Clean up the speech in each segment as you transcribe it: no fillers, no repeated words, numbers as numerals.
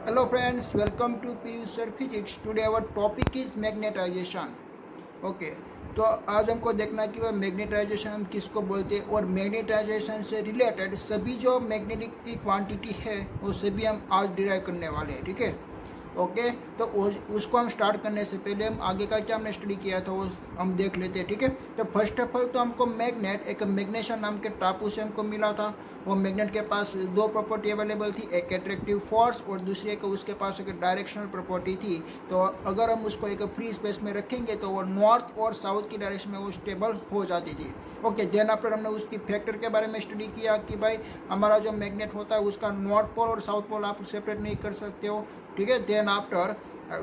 Hello friends, welcome to PU Sir Physics. Today our topic is magnetization. Okay, तो आज हमको देखना कि वह मैग्नेटाइजेशन हम किसको बोलते हैं और मैग्नेटाइजेशन से रिलेटेड सभी जो मैग्नेटिक की क्वांटिटी है वो सभी हम आज डिराइव करने वाले हैं. ठीक है. ओके, तो उसको हम स्टार्ट करने से पहले हम आगे का क्या हमने स्टडी किया था वो हम देख लेते हैं. ठीक है. तो फर्स्ट ऑफ ऑल तो हमको मैग्नेट एक मैग्नेशियम नाम के टापू से हमको मिला था. वो मैग्नेट के पास दो प्रॉपर्टी अवेलेबल थी, एक एट्रैक्टिव फोर्स और दूसरी एक उसके पास एक डायरेक्शनल प्रॉपर्टी थी. तो अगर हम उसको एक फ्री स्पेस में रखेंगे तो वो नॉर्थ और साउथ की डायरेक्शन में वो स्टेबल हो जाती थी. ओके, देन आफ्टर हमने उसकी फैक्टर के बारे में स्टडी किया कि भाई हमारा जो मैग्नेट होता है उसका नॉर्थ पोल और साउथ पोल आप सेपरेट नहीं कर सकते हो. ठीक है. देन आफ्टर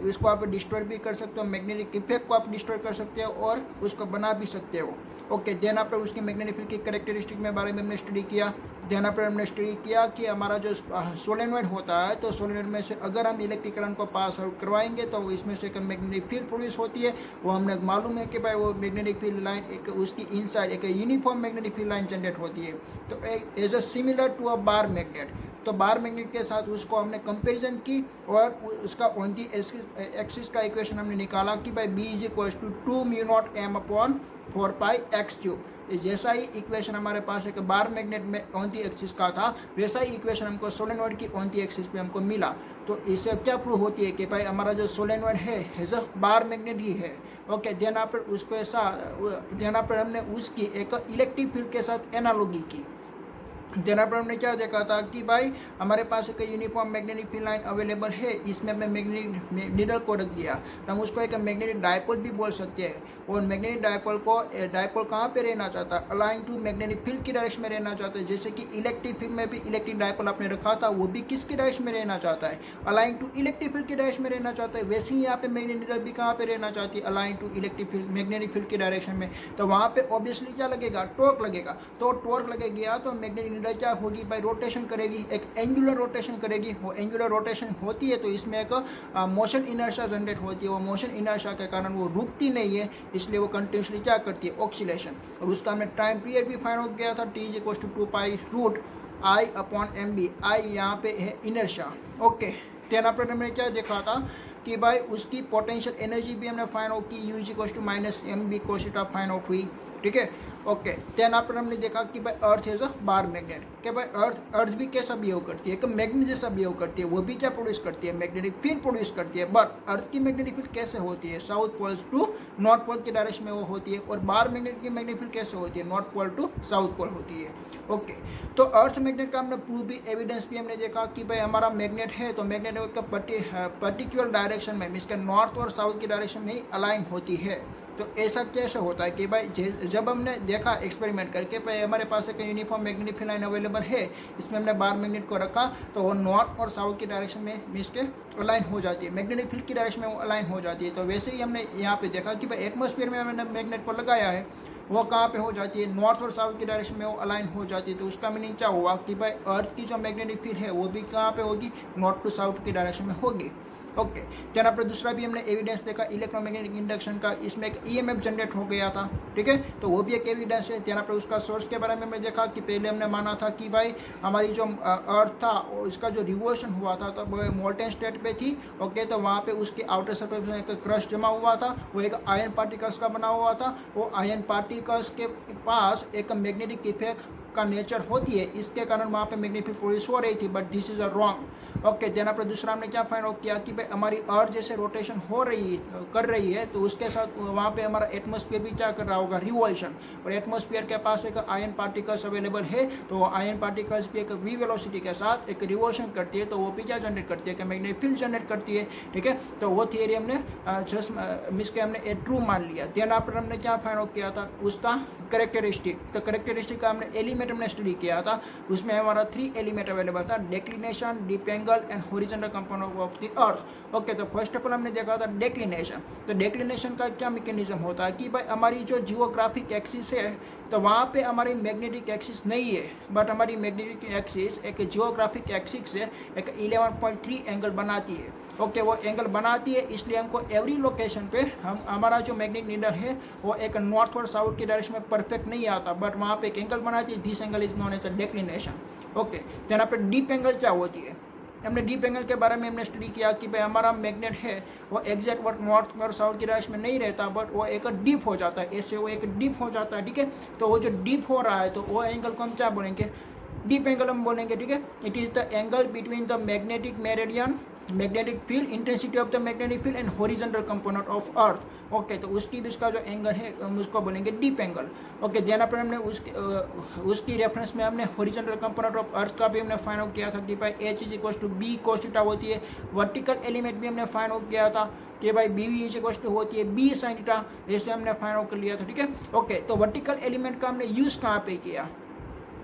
इसको आप डिस्ट्रॉय भी कर सकते हो, मैग्नेटिक इफेक्ट को आप डिस्ट्रॉय कर सकते हो और उसको बना भी सकते हो. ओके, देन आफ्टर उसकी मैग्नेटिक फील्ड की कैरेक्टरिस्टिक में बारे में हमने स्टडी किया. देन आफ्टर हमने स्टडी किया कि हमारा जो सोलेनॉइड होता है तो सोलेनॉइड में से अगर हम इलेक्ट्रिक करंट को पास आउट करवाएंगे तो इसमें से एक मैग्नेटिक फील्ड प्रोड्यूस होती है. वो हमने मालूम है कि भाई वो मैग्नेटिक फील्ड लाइन एक उसकी इनसाइड एक uniform magnetic field line generate होती है. तो as a similar to a bar magnet. तो बार मैग्नेट के साथ उसको हमने कंपैरिजन की और उसका ऑन दी एक्सिस का इक्वेशन हमने निकाला कि भाई B is equal to 2μ0m/4π(x³). जैसा ही इक्वेशन हमारे पास एक बार मैग्नेट में ऑन दी एक्सिस का था वैसा ही इक्वेशन हमको सोलेनॉइड की ऑन दी एक्सिस पे हमको मिला. तो इससे क्या प्रूव होती है कि भाई हमारा जो सोलेनॉइड है एज अ बार मैग्नेट ही है. ओके, देन आफ्टर उसको देन आफ्टर हमने उसकी एक इलेक्ट्रिक फील्ड के साथ एनालॉजी की. देन आफ्टर हमने क्या देखा था कि भाई हमारे पास एक uniform magnetic field line available है, इसमें हमने मैग्नेटिक निडल को रख दिया तो हम उसको एक मैग्नेटिक डायपोल भी बोल सकते हैं. और मैग्नेटिक डायपोल कहाँ पे रहना चाहता है, अलाइन टू मैग्नेटिक फील्ड की डायरेक्शन में रहना चाहता है. जैसे कि इलेक्ट्रिक फील्ड में भी इलेक्ट्रिक डायपोल आपने रखा था वो भी किसकी डायरेक्शन में रहना चाहता है, अलाइन टू इलेक्ट्रिक फील्ड की डायरेक्शन में रहना चाहता है. वैसे ही यहाँ पे मैग्नेटिक निडल भी कहाँ पे रहना चाहती है, align to electric field magnetic field की डायरेक्शन में. तो वहाँ पे ऑब्वियसली क्या लगेगा, टॉर्क लगेगा. तो टॉर्क लगेगा तो मैग्नेटिक निडल क्या होगी भाई, रोटेशन करेगी, एक एंगुलर रोटेशन करेगी. वो एंगुलर रोटेशन होती है तो इसमें एक मोशन इनर्शिया जनरेट होती है. वो मोशन इनर्शिया के कारण वो रुकती नहीं है, इसलिए वो कंटिन्यूसली क्या करती है, ऑक्सीलेशन. और उसका हमने टाइम पीरियड भी फाइंड आउट किया था, T = 2π√I/mb. आई यहाँ पे है इनर्शिया. ओके, देन आफ्टर हमने क्या देखा था कि भाई उसकी पोटेंशियल एनर्जी भी हमने फाइंड आउट की, U = -mb cos θ find out हुई. ठीक है. ओके, देन आफ्टर हमने देखा कि भाई earth is a bar magnet. कि भाई अर्थ भी कैसा बिहेव करती है, एक मैग्नेट जैसा बिहेव करती है. वो भी क्या प्रोड्यूस करती है, मैग्नेटिक फील्ड प्रोड्यूस करती है. बट अर्थ की मैग्नेटिक फील्ड कैसे होती है, south pole to north pole की डायरेक्शन में वो होती है. और बार मैग्नेट की मैग्नेटिक फील्ड कैसे होती है, north pole to south pole होती है. ओके, तो अर्थ मैग्नेट का हमने प्रूफ भी एविडेंस भी हमने देखा कि भाई हमारा मैग्नेट है तो मैग्नेट का पर्टिकुलर डायरेक्शन में मीन्स के नॉर्थ और साउथ की डायरेक्शन में ही अलाइन होती है. तो ऐसा कैसे होता है कि भाई जब हमने देखा एक्सपेरिमेंट करके भाई हमारे पास एक uniform magnetic field line available है, इसमें हमने बार मैग्नेट को रखा तो वो नॉर्थ और साउथ की डायरेक्शन में मीन्स के अलाइन हो जाती है, मैग्नेटिक फील्ड की डायरेक्शन में वो अलाइन हो जाती है. तो वैसे ही हमने यहाँ पे देखा कि भाई एटमॉस्फेयर में हमने मैग्नेट को लगाया है, वो कहाँ पे हो जाती है, नॉर्थ और साउथ की डायरेक्शन में वो अलाइन हो जाती है. तो उसका मीनिंग क्या हुआ कि भाई अर्थ की जो मैग्नेटिक फील्ड है वो भी कहाँ पे होगी, नॉर्थ टू साउथ की डायरेक्शन में होगी. ओके, देन आपने दूसरा भी हमने एविडेंस देखा इलेक्ट्रोमैग्नेटिक इंडक्शन का, इसमें एक ईएमएफ जनरेट हो गया था. ठीक है, तो वो भी एक एविडेंस है. देन आपने उसका सोर्स के बारे में हमने देखा कि पहले हमने माना था कि भाई हमारी जो अर्थ था इसका जो रिवोल्यूशन हुआ था तो वो मोल्टेन स्टेट पे थी. ओके, तो वहाँ पे उसके आउटर सरफेस में एक क्रस्ट जमा हुआ था, वो एक आयन पार्टिकल्स का बना हुआ था. वो आयन पार्टिकल्स के पास एक मैग्नेटिक इफेक्ट का नेचर होती है, इसके कारण वहाँ पे मैग्नेटिक प्रोड्यूस हो रही थी. But this is a wrong. Okay, then आपने दूसरा हमने क्या फाइंड आउट किया कि भाई हमारी अर्थ जैसे रोटेशन कर रही है तो उसके साथ वहाँ पे हमारा एटमॉस्फेयर भी क्या कर रहा होगा, रिवॉल्यूशन. और एटमॉस्फेयर के पास एक आयन पार्टिकल्स अवेलेबल है तो आयन पार्टिकल्स भी एक v वेलोसिटी के साथ एक रिवॉल्यूशन करती है, तो वो भी क्या जनरेट करती है कि मैग्नेटिक फील्ड जनरेट करती है. ठीक है, तो वो थियरी हमने मिस के हमने ट्रू मान लिया. देन आफ्टर हमने क्या फाइंड आउट किया था, उसका करेक्टरिस्टिक. तो करेक्टरिस्टिक का हमने एलिमेंट हमने स्टडी किया था, उसमें हमारा 3 एलिमेंट अवेलेबल था, declination, deep angle and horizontal component of the earth. Okay, तो फर्स्ट ऑफ ऑल हमने देखा था डेक्लिनेशन. तो डेक्लिनेशन का क्या मैकेनिज्म होता है कि भाई हमारी जो जियोग्राफिक एक्सिस है तो वहाँ पे हमारी मैग्नेटिक एक्सिस नहीं है, बट हमारी मैग्नेटिक एक्सिस एक जियोग्राफिक एक्सिस से एक 11.3 एंगल बनाती है. ओके, वो एंगल बनाती है, इसलिए हमको एवरी लोकेशन पे हमारा जो मैग्नेटिक नीडल है वो एक नॉर्थ और साउथ की डायरेक्शन में परफेक्ट नहीं आता, बट वहाँ पे एक एंगल बनाती है. This angle is known as a declination. Okay, then आपके डीप एंगल क्या होती है, हमने डीप एंगल के बारे में हमने स्टडी किया कि भाई हमारा मैग्नेट है वो एग्जैक्ट वर्ड नॉर्थ और साउथ की डायरेक्शन में नहीं रहता, बट वो एक डीप हो जाता है, ऐसे वो एक डीप हो जाता है, ठीक है। तो वो जो डीप हो रहा है तो वो एंगल को हम क्या बोलेंगे, डीप एंगल हम बोलेंगे, ठीक है। It is the angle between the magnetic meridian, magnetic field, intensity of the magnetic field and horizontal component of earth. Okay, तो उसकी भी इसका जो एंगल है हम उसको बोलेंगे डीप एंगल। ओके, देन पर हमने उसकी रेफरेंस में हमने हॉरिजॉन्टल कंपोनेंट ऑफ अर्थ का भी हमने फाइंड आउट किया था कि भाई H is equal to B cos theta होती है। वर्टिकल एलिमेंट भी हमने फाइंड आउट किया था कि भाई B V is equal to होती है बी sin थीटा, जैसे हमने फाइंड आउट कर लिया था, ठीक है। ओके, तो वर्टिकल एलिमेंट का हमने यूज़ कहाँ पे किया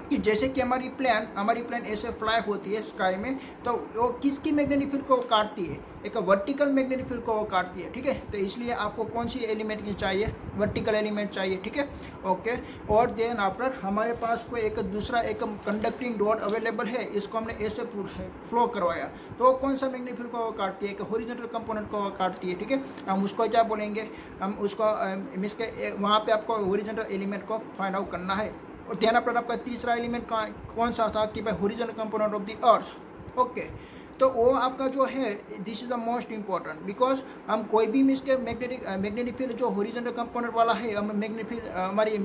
कि जैसे कि हमारी प्लेन ऐसे फ्लाई होती है स्काई में, तो वो किसकी मैग्नेटिक फील्ड को काटती है, एक वर्टिकल मैग्नेटिक फील्ड को वो काटती है, ठीक है। तो इसलिए आपको कौन सी एलिमेंट की चाहिए, वर्टिकल एलिमेंट चाहिए, ठीक है। ओके, और देन आफ्टर हमारे पास कोई एक दूसरा एक कंडक्टिंग डॉट अवेलेबल है, इसको हमने ऐसे फ्लो करवाया, तो कौन सा मैग्नेटिक फील्ड को वो काटती है, एक हॉरिजॉन्टल कंपोनेंट को वो काटती है, ठीक है। हम उसको क्या बोलेंगे, हम उसको मीन्स के वहाँ पे आपको हॉरिजॉन्टल एलिमेंट को फाइंड आउट करना है। और ध्यान पर आपका तीसरा एलिमेंट कौन सा था कि भाई horizontal component of the earth. Okay, तो वो आपका जो है this is the most important, because हम कोई भी मिस के मैग्नेटिक फील्ड जो हॉरिजॉन्टल कंपोनेंट वाला है हम मैग्नेटिक फील्ड हमारी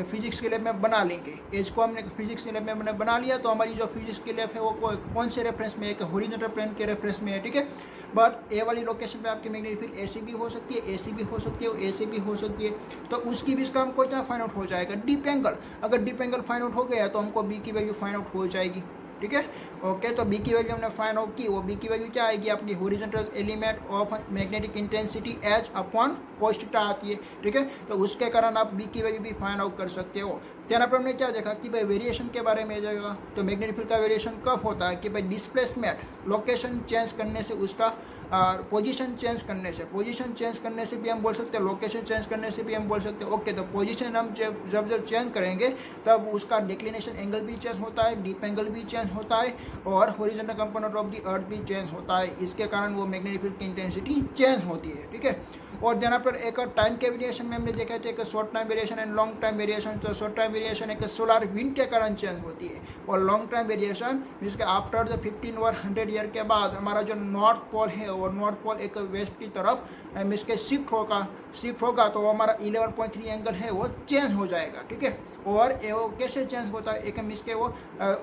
फिजिक्स के लैब में बना लेंगे। एज को हमने फिजिक्स के लैब में हमने बना लिया, तो हमारी जो फिजिक्स के लैब है वो कौन से रेफरेंस में, एक हॉरिजॉन्टल प्लेन के रेफरेंस में है, ठीक है। बट ए वाली लोकेशन पे आपकी मैग्नेटिक फील्ड ऐसी भी हो सकती है, ऐसी भी हो सकती है और ऐसी भी हो सकती है, तो उसकी भी इसका हमको क्या फाइंड आउट हो जाएगा, डीप एंगल। अगर डीप एंगल फाइंड आउट हो गया तो हमको बी की वैल्यू फाइंड आउट हो जाएगी, ठीक है। ओके, तो बी की वैल्यू हमने फाइंड आउट की, वो बी की वैल्यू क्या आएगी आपकी horizontal element of magnetic intensity H upon cos theta आती है, ठीक है। तो उसके कारण आप बी की वैल्यू भी फाइंड आउट कर सकते हो। यहाँ पर हमने क्या देखा कि भाई वेरिएशन के बारे में जाएगा, तो मैग्नेटिक फील्ड का वेरिएशन कब होता है कि भाई डिस्प्लेसमेंट लोकेशन चेंज करने से, उसका पोजीशन चेंज करने से भी हम बोल सकते हैं, लोकेशन चेंज करने से भी हम बोल सकते हैं। ओके, तो पोजीशन हम जब चेंज करेंगे तब उसका डिक्लिनेशन एंगल भी चेंज होता है, डीप एंगल भी चेंज होता है और horizontal component of the earth भी चेंज होता है। इसके कारण वो मैग्नेटिक फील्ड की इंटेंसिटी चेंज होती है, ठीक है। और यहाँ पर एक टाइम के वेरिएशन में हमने देखा था एक short time variation and long time variation. तो शॉर्ट टाइम वेरिएशन एक सोलर विंड के कारण चेंज होती है, और लॉन्ग टाइम वेरिएशन जिसके आफ्टर द 15 और 100 ईयर के बाद हमारा जो नॉर्थ पोल है और नॉर्थ पोल एक वेस्ट की तरफ इसके शिफ्ट होगा तो हमारा 11.3 एंगल है वो चेंज हो जाएगा, ठीक है। और वो कैसे चेंज होता है, एक मिस के वो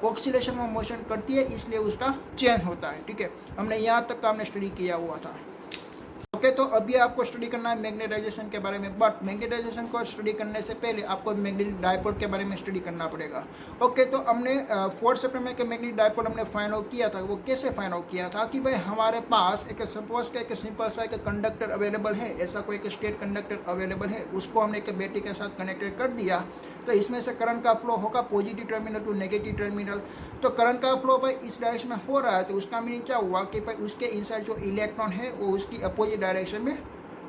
ऑक्सीलेशन में मोशन करती है, इसलिए उसका चेंज होता है, ठीक है। हमने यहाँ तक का हमने स्टडी किया हुआ था। ओके, तो अभी आपको स्टडी करना है मैग्नेटाइजेशन के बारे में, बट मैग्नेटाइजेशन को स्टडी करने से पहले आपको मैग्नेटिक डायपोल के बारे में स्टडी करना पड़ेगा। ओके, तो हमने 4 सितंबर के मैग्नेटिक डायपोल हमने फाइंड आउट किया था। वो कैसे फाइंड आउट किया था कि भाई हमारे पास एक सपोज का एक सिंपल सा एक कंडक्टर अवेलेबल है, ऐसा कोई एक स्टेट कंडक्टर अवेलेबल है, उसको हमने एक बैटरी के साथ कनेक्टेड कर दिया, तो इसमें से करंट का फ्लो होगा positive terminal to negative terminal. तो करंट का फ्लो भाई इस डायरेक्शन में हो रहा है, तो उसका मीनिंग क्या हुआ कि भाई उसके इनसाइड जो इलेक्ट्रॉन है वो उसकी अपोजिट डायरेक्शन में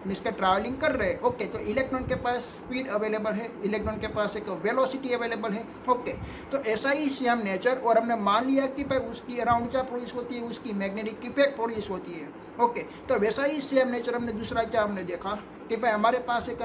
इसका ट्रैवलिंग कर रहे हैं। ओके, तो इलेक्ट्रॉन के पास स्पीड अवेलेबल है, इलेक्ट्रॉन के पास एक वेलोसिटी अवेलेबल है। ओके, तो ऐसा ही सेम नेचर, और हमने मान लिया कि भाई उसकी अराउंड क्या प्रोड्यूस होती है, उसकी मैग्नेटिक इफेक्ट प्रोड्यूस होती है। ओके, तो वैसा ही सेम नेचर हमने दूसरा क्या हमने देखा कि भाई हमारे पास एक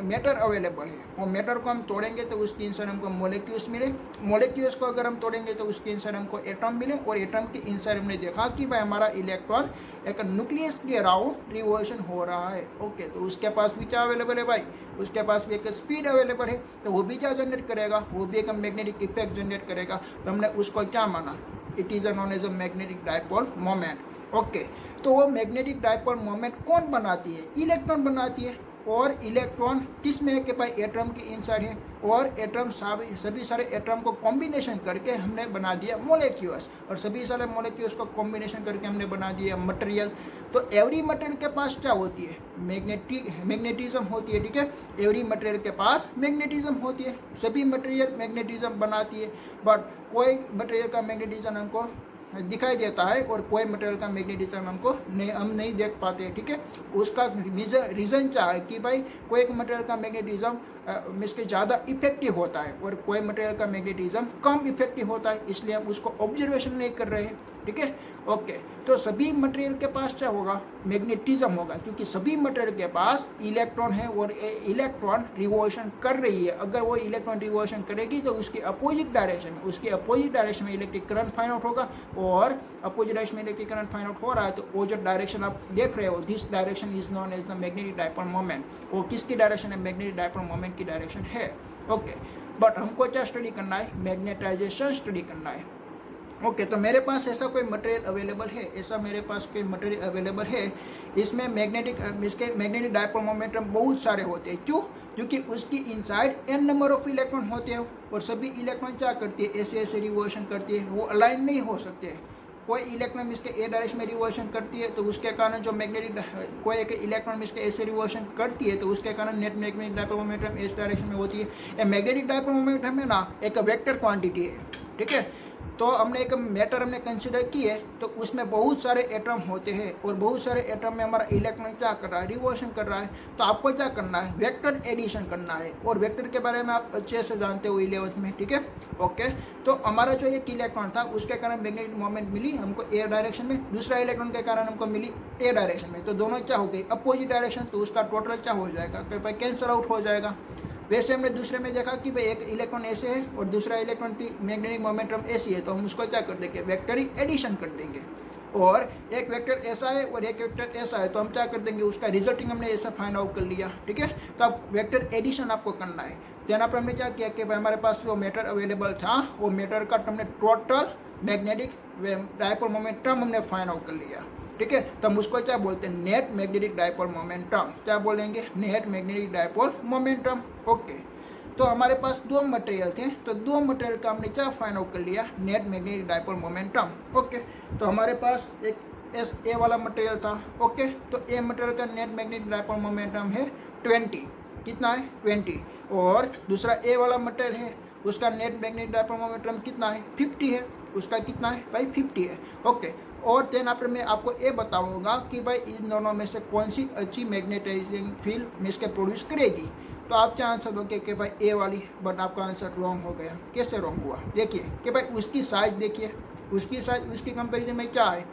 मैटर अवेलेबल है, वो मैटर को हम तोड़ेंगे तो उसके इंसाइड हमको मोलिक्यूल्स मिले, मोलिक्यूल्स को अगर हम तोड़ेंगे तो उसके इंसाइड हमको एटम मिले, और एटम के इंसाइड हमने देखा कि भाई हमारा इलेक्ट्रॉन एक न्यूक्लियस के अराउंड रिवॉल्यूशन हो रहा है। ओके, तो उसके पास भी क्या अवेलेबल है भाई, उसके पास भी एक स्पीड अवेलेबल है, तो वो भी क्या जनरेट करेगा, वो भी एक मैग्नेटिक इफेक्ट जनरेट करेगा। तो हमने उसको क्या माना, it is known as a magnetic dipole moment. Okay, तो वो मैग्नेटिक डायपोल मोमेंट कौन बनाती है, इलेक्ट्रॉन बनाती है, और इलेक्ट्रॉन किस में है कि भाई एटम के इनसाइड है, और एटम सभी सारे एटम को कॉम्बिनेशन करके हमने बना दिया मॉलिक्यूल्स, और सभी सारे मॉलिक्यूल्स को कॉम्बिनेशन करके हमने बना दिया मटेरियल। तो एवरी मटेरियल के पास क्या होती है, मैग्नेटिज्म होती है, ठीक है। एवरी मटेरियल के पास मैग्नेटिज्म होती है, सभी मटेरियल मैग्नेटिज्म बनाती है, बट कोई मटेरियल का मैग्नेटिज्म हमको दिखाई देता है और कोई मटेरियल का मैग्नेटिज्म हम नहीं देख पाते, ठीक है। उसका रीज़न क्या है कि भाई कोई एक मटेरियल का मैग्नेटिज्म इसके ज़्यादा इफेक्टिव होता है और कोई मटेरियल का मैग्नेटिज्म कम इफेक्टिव होता है, इसलिए हम उसको ऑब्जर्वेशन नहीं कर रहे हैं, ठीक है। ओके, तो सभी मटेरियल के पास क्या होगा, मैग्नेटिज्म होगा, क्योंकि सभी मटेरियल के पास इलेक्ट्रॉन है और इलेक्ट्रॉन रिवॉल्यूशन कर रही है। अगर वो इलेक्ट्रॉन रिवॉल्यूशन करेगी तो उसके अपोजिट डायरेक्शन में इलेक्ट्रिक करंट फाइंड आउट होगा, और अपोजिट डायरेक्शन में इलेक्ट्रिक करंट फाइंड आउट हो रहा है तो वो जो डायरेक्शन आप देख रहे हो, this direction is known as the magnetic dipole moment. वो किसकी डायरेक्शन है, मैग्नेटिक डायपोल मोमेंट की डायरेक्शन है। ओके, बट हमको क्या स्टडी करना है, मैग्नेटाइजेशन स्टडी करना है। ओके, तो मेरे पास ऐसा कोई मटेरियल अवेलेबल है, इसमें मैग्नेटिक डायपोल मोमेंटम बहुत सारे होते हैं। क्यों? क्योंकि उसकी inside n number of electron होते हैं, और सभी इलेक्ट्रॉन क्या करती है, ऐसे ऐसे रिवॉल्यूशन करती है, वो अलाइन नहीं हो सकते। कोई इलेक्ट्रॉन इसके ए डायरेक्शन में रिवॉल्यूशन करती है तो उसके कारण जो कोई एक इलेक्ट्रॉन इसके ऐसे रिवॉल्यूशन करती है तो उसके कारण नेट मैग्नेटिक डायपोल मोमेंटम इस डायरेक्शन में होती है। मैग्नेटिक डायपोल मोमेंटम है ना, एक वेक्टर क्वांटिटी है, ठीक है। तो हमने एक मैटर कंसिडर किए तो उसमें बहुत सारे एटम होते हैं, और बहुत सारे एटम में हमारा इलेक्ट्रॉन क्या कर रहा है, रिवॉल्यूशन कर रहा है। तो आपको क्या करना है, वेक्टर एडिशन करना है, और वेक्टर के बारे में आप अच्छे से जानते हो 11th में, ठीक है। ओके, तो हमारा जो एक इलेक्ट्रॉन था उसके कारण मैग्नेटिक मोमेंट मिली हमको ए डायरेक्शन में, दूसरा इलेक्ट्रॉन के कारण हमको मिली ए डायरेक्शन में, तो दोनों क्या हो गई, अपोजिट डायरेक्शन। तो उसका टोटल क्या हो जाएगा, तो भाई कैंसल आउट हो जाएगा। वैसे हमने दूसरे में देखा कि भाई एक इलेक्ट्रॉन ऐसे है और दूसरा इलेक्ट्रॉन की मैग्नेटिक मोमेंटम ऐसी है, तो हम उसको क्या कर देंगे, वेक्टर एडिशन कर देंगे। और एक वेक्टर ऐसा है और एक वेक्टर ऐसा है, तो हम क्या कर देंगे, उसका रिजल्टिंग हमने ऐसा फाइंड आउट कर लिया, ठीक है। तो अब वेक्टर एडिशन आपको करना है। तो यहाँ पर हमने क्या किया कि भाई हमारे पास जो मैटर अवेलेबल था वो मैटर का हमने टोटल मैग्नेटिक डायपोल मोमेंटम हमने फाइंड आउट कर लिया, ठीक है। तो हम उसको क्या बोलते हैं, नेट मैग्नेटिक डायपोल मोमेंटम। क्या बोलेंगे, net magnetic dipole momentum. Okay, तो हमारे पास दो मटेरियल थे, तो दो मटेरियल का हमने क्या फाइंड आउट कर लिया, net magnetic dipole momentum. Okay, तो हमारे पास एक ए वाला मटेरियल था। ओके, तो ए मटेरियल का नेट मैग्नेटिक डायपोल मोमेंटम है 20, कितना है 20, और दूसरा ए वाला मटेरियल है उसका नेट मैग्नेटिक डायपोल मोमेंटम कितना है 50 है, उसका कितना है भाई 50 है। ओके, और देन आफ्टर मैं आपको ये बताऊंगा कि भाई इन दोनों में से कौन सी अच्छी मैग्नेटाइजिंग फील्ड इसके प्रोड्यूस करेगी। तो आप क्या आंसर दोगे कि भाई ए वाली, बट आपका आंसर रॉन्ग हो गया। कैसे रॉन्ग हुआ, देखिए कि भाई उसकी साइज देखिए, उसकी साइज उसकी कंपैरिजन में क्या है,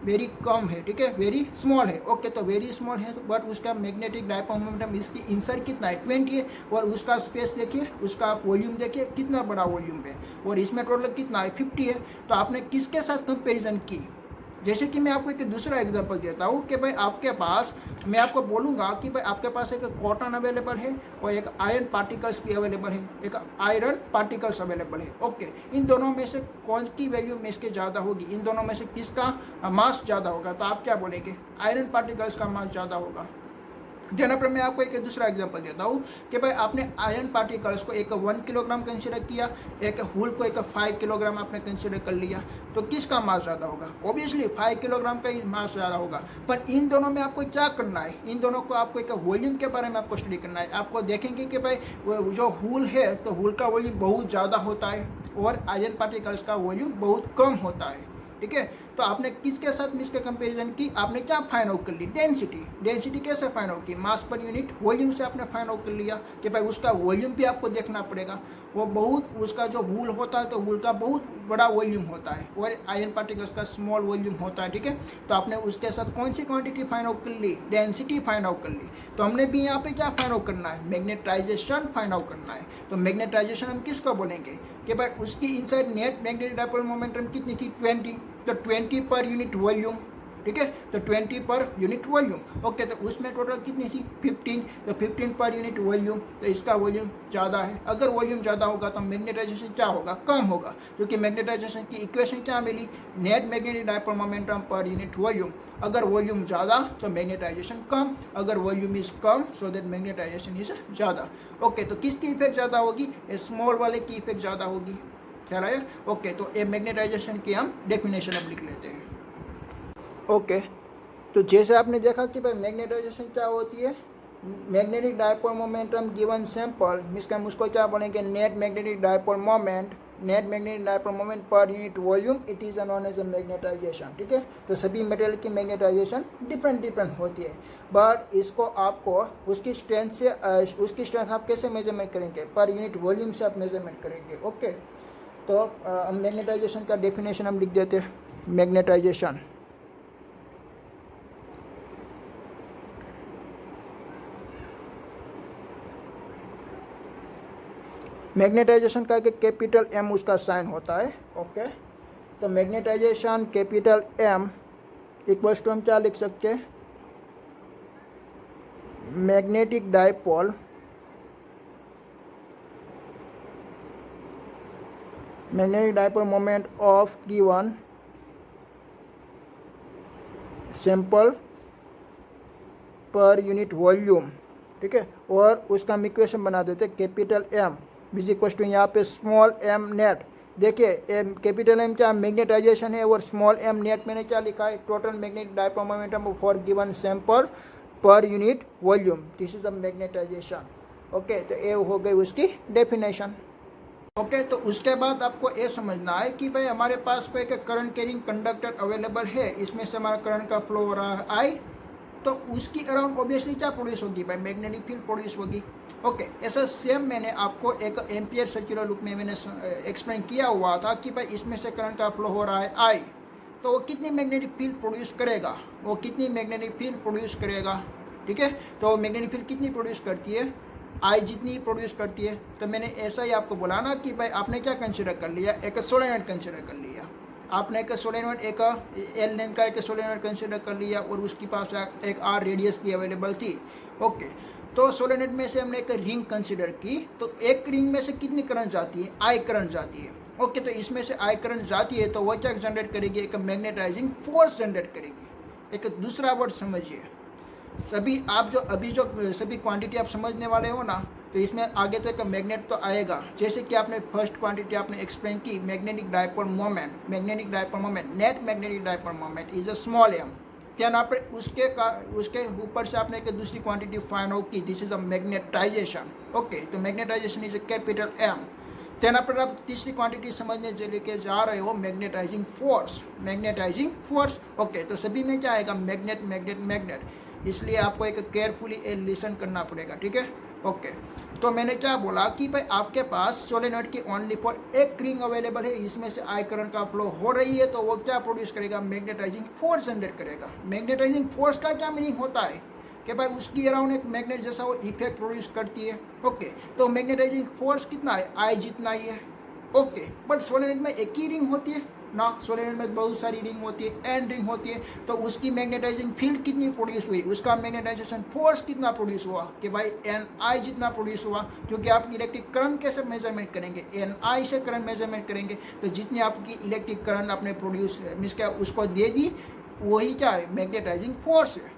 वेरी कम है, ठीक है, वेरी स्मॉल है। ओके, तो वेरी स्मॉल है बट उसका मैग्नेटिक डायपोल मोमेंटम इसकी इनसाइड कितना है 20 है, और उसका स्पेस देखिए, उसका वॉल्यूम देखिए कितना बड़ा वॉल्यूम है, और इसमें टोटल कितना है 50 है। तो आपने किसके साथ कंपेरिजन की, जैसे कि मैं आपको एक दूसरा एग्जांपल देता हूँ कि भाई आपके पास, मैं आपको बोलूँगा कि भाई आपके पास एक कॉटन अवेलेबल है और एक आयरन पार्टिकल्स भी अवेलेबल है, एक आयरन पार्टिकल्स अवेलेबल है। ओके, इन दोनों में से कौन की वैल्यू में इसके ज़्यादा होगी, इन दोनों में से किसका मास ज़्यादा होगा, तो आप क्या बोलेंगे, आयरन पार्टिकल्स का मास ज़्यादा होगा। देना पर मैं आपको एक दूसरा एग्जांपल देता हूँ कि भाई आपने आयरन पार्टिकल्स को एक 1 किलोग्राम कंसिडर किया, एक हुल को एक 5 किलोग्राम आपने कंसिडर कर लिया, तो किसका मास ज़्यादा होगा, ऑब्वियसली 5 किलोग्राम का ही मास ज़्यादा होगा। पर इन दोनों में आपको क्या करना है, इन दोनों को आपको एक वॉल्यूम के बारे में आपको स्टडी करना है। आपको देखेंगे कि भाई जो हुल है तो हुल का वॉल्यूम बहुत ज़्यादा होता है और आयरन पार्टिकल्स का वॉल्यूम बहुत कम होता है, ठीक है। तो आपने किसके साथ इसके कंपैरिजन की, आपने क्या फाइंड आउट कर ली, डेंसिटी कैसे फाइंड आउट की, मास पर यूनिट वॉल्यूम से आपने फाइंड आउट कर लिया कि भाई उसका वॉल्यूम भी आपको देखना पड़ेगा, वो बहुत, उसका जो वूल होता है तो वूल का बहुत बड़ा वॉल्यूम होता है और आयरन पार्टिकल्स का स्मॉल वॉल्यूम होता है, ठीक है। तो आपने उसके साथ कौन सी क्वांटिटी फाइंड आउट कर ली, डेंसिटी फाइंड आउट कर ली। तो हमने भी यहाँ पे क्या फाइंड आउट करना है, मैग्नेटाइजेशन फाइंड आउट करना है। तो मैग्नेटाइजेशन हम किसको बोलेंगे कि भाई उसकी inside net magnetic dipole momentum कितनी थी 20, तो 20 पर यूनिट वॉल्यूम, ठीक है, तो 20 पर यूनिट वॉल्यूम। ओके, तो उसमें टोटल कितनी थी 15, तो 15 पर यूनिट वॉल्यूम, तो इसका वॉल्यूम ज़्यादा है। अगर वॉल्यूम ज़्यादा होगा तो मैग्नेटाइजेशन क्या होगा, कम होगा, क्योंकि मैग्नेटाइजेशन की इक्वेशन क्या मिली, net magnetic dipole momentum per unit volume. अगर वॉल्यूम ज़्यादा तो मैग्नेटाइजेशन कम, अगर वॉल्यूम इज कम सो दैट मैग्नेटाइजेशन इज ज़्यादा। ओके, तो किसकी इफेक्ट ज़्यादा होगी, स्मॉल वाले की इफेक्ट ज़्यादा होगी, ख्याल आया। ओके, तो ये मैग्नेटाइजेशन की हम डेफिनेशन अब लिख लेते हैं। ओके, तो जैसे आपने देखा कि भाई मैग्नेटाइजेशन क्या होती है, magnetic dipole momentum given sample, इसका हम उसको क्या बोलेंगे, net magnetic dipole moment, net magnetic dipole moment per unit volume, it is known as a magnetization, ठीक है। तो सभी मटेरियल की मैग्नेटाइजेशन डिफरेंट होती है, बट इसको आपको उसकी स्ट्रेंथ से, उसकी स्ट्रेंथ आप कैसे मेजरमेंट करेंगे, पर यूनिट वॉल्यूम से आप मेजरमेंट करेंगे। ओके, तो मैग्नेटाइजेशन का डेफिनेशन हम लिख देते हैं। मैग्नेटाइजेशन। मैग्नेटाइजेशन का कैपिटल एम उसका साइन होता है। ओके, तो magnetization capital M equals to हम क्या लिख सकते हैं, magnetic dipole moment of given sample per unit volume. ठीक है, और उसका हम इक्वेशन बना देते capital M is equal to यहाँ पे स्मॉल एम नेट। देखिए कैपिटल एम क्या मैग्नेटाइजेशन है और स्मॉल एम नेट मैंने क्या लिखा है, total magnetic dipole momentum for given sample per unit volume, this is the magnetization. Okay, तो ये हो गई उसकी डेफिनेशन। ओके, तो उसके बाद आपको ये समझना है कि भाई हमारे पास कोई करंट कैरिंग कंडक्टर अवेलेबल है, इसमें से हमारा करंट का फ्लो हो रहा है आई, तो उसकी अराउंड ऑब्वियसली क्या प्रोड्यूस होगी भाई, मैग्नेटिक फील्ड प्रोड्यूस होगी। ओके, ऐसा सेम मैंने आपको एक एम्पियर सर्कुलर लूप में मैंने एक्सप्लेन किया हुआ था कि भाई इसमें से करंट का फ्लो हो रहा है आई, तो वो कितनी मैग्नेटिक फील्ड प्रोड्यूस करेगा, वो कितनी मैग्नेटिक फील्ड प्रोड्यूस करेगा। ठीक है, तो मैग्नेटिक फील्ड कितनी प्रोड्यूस करती है, आई जितनी प्रोड्यूस करती है। तो मैंने ऐसा ही आपको बोला ना कि भाई आपने क्या कंसिडर कर लिया, एक सोलेनॉइड कंसिडर कर लिया आपने, एक सोलेनॉइड एक एल लेंथ का एक सोलेनॉइड कंसिडर कर लिया और उसके पास एक आर रेडियस की अवेलेबल थी। ओके, तो सोलेनॉइड में से हमने एक रिंग कंसिडर की, तो एक रिंग में से कितनी करंट जाती है, आई करंट जाती है। ओके, तो इसमें से आई करंट जाती है तो वह क्या जनरेट करेगी, एक मैग्नेटाइजिंग फोर्स जनरेट करेगी। एक दूसरा वर्ड समझिए, सभी आप जो अभी जो सभी क्वांटिटी आप समझने वाले हो ना, तो इसमें आगे तो एक मैग्नेट तो आएगा, जैसे कि आपने फर्स्ट क्वांटिटी आपने एक्सप्लेन की magnetic dipole moment, net magnetic dipole moment is a small M. Then आप उसके ऊपर से आपने एक दूसरी क्वांटिटी फाइंड आउट की, this is a magnetization. Okay, तो magnetization is a capital M. Then आप तीसरी क्वांटिटी समझने लेके जा रहे हो मैग्नेटाइजिंग फोर्स। ओके, तो सभी में क्या आएगा, मैग्नेट, इसलिए आपको एक केयरफुली लिसन करना पड़ेगा। ठीक है, ओके, तो मैंने क्या बोला कि भाई आपके पास सोलेनॉइड की ओनली फॉर एक रिंग अवेलेबल है, इसमें से आई करंट का फ्लो हो रही है, तो वो क्या प्रोड्यूस करेगा, मैग्नेटाइजिंग फोर्स जनरेट करेगा। मैग्नेटाइजिंग फोर्स का क्या मीनिंग होता है कि भाई उसकी अराउंड एक मैग्नेट जैसा वो इफेक्ट प्रोड्यूस करती है। ओके, तो मैग्नेटाइजिंग फोर्स कितना है, आई जितना ही है। ओके, बट सोलेनॉइड में एक ही रिंग होती है ना, सोलेनॉइड में बहुत सारी रिंग होती है, एन रिंग होती है, तो उसकी मैग्नेटाइजिंग फील्ड कितनी प्रोड्यूस हुई, उसका मैग्नेटाइजेशन फोर्स कितना प्रोड्यूस हुआ कि भाई एन आई जितना प्रोड्यूस हुआ। क्योंकि आप इलेक्ट्रिक करंट कैसे मेजरमेंट करेंगे, एन आई से करंट मेजरमेंट करेंगे, तो जितनी आपकी इलेक्ट्रिक करंट आपने प्रोड्यूस मीन्स क्या उसको दे दी, वही क्या है, मैग्नेटाइजिंग फोर्स है।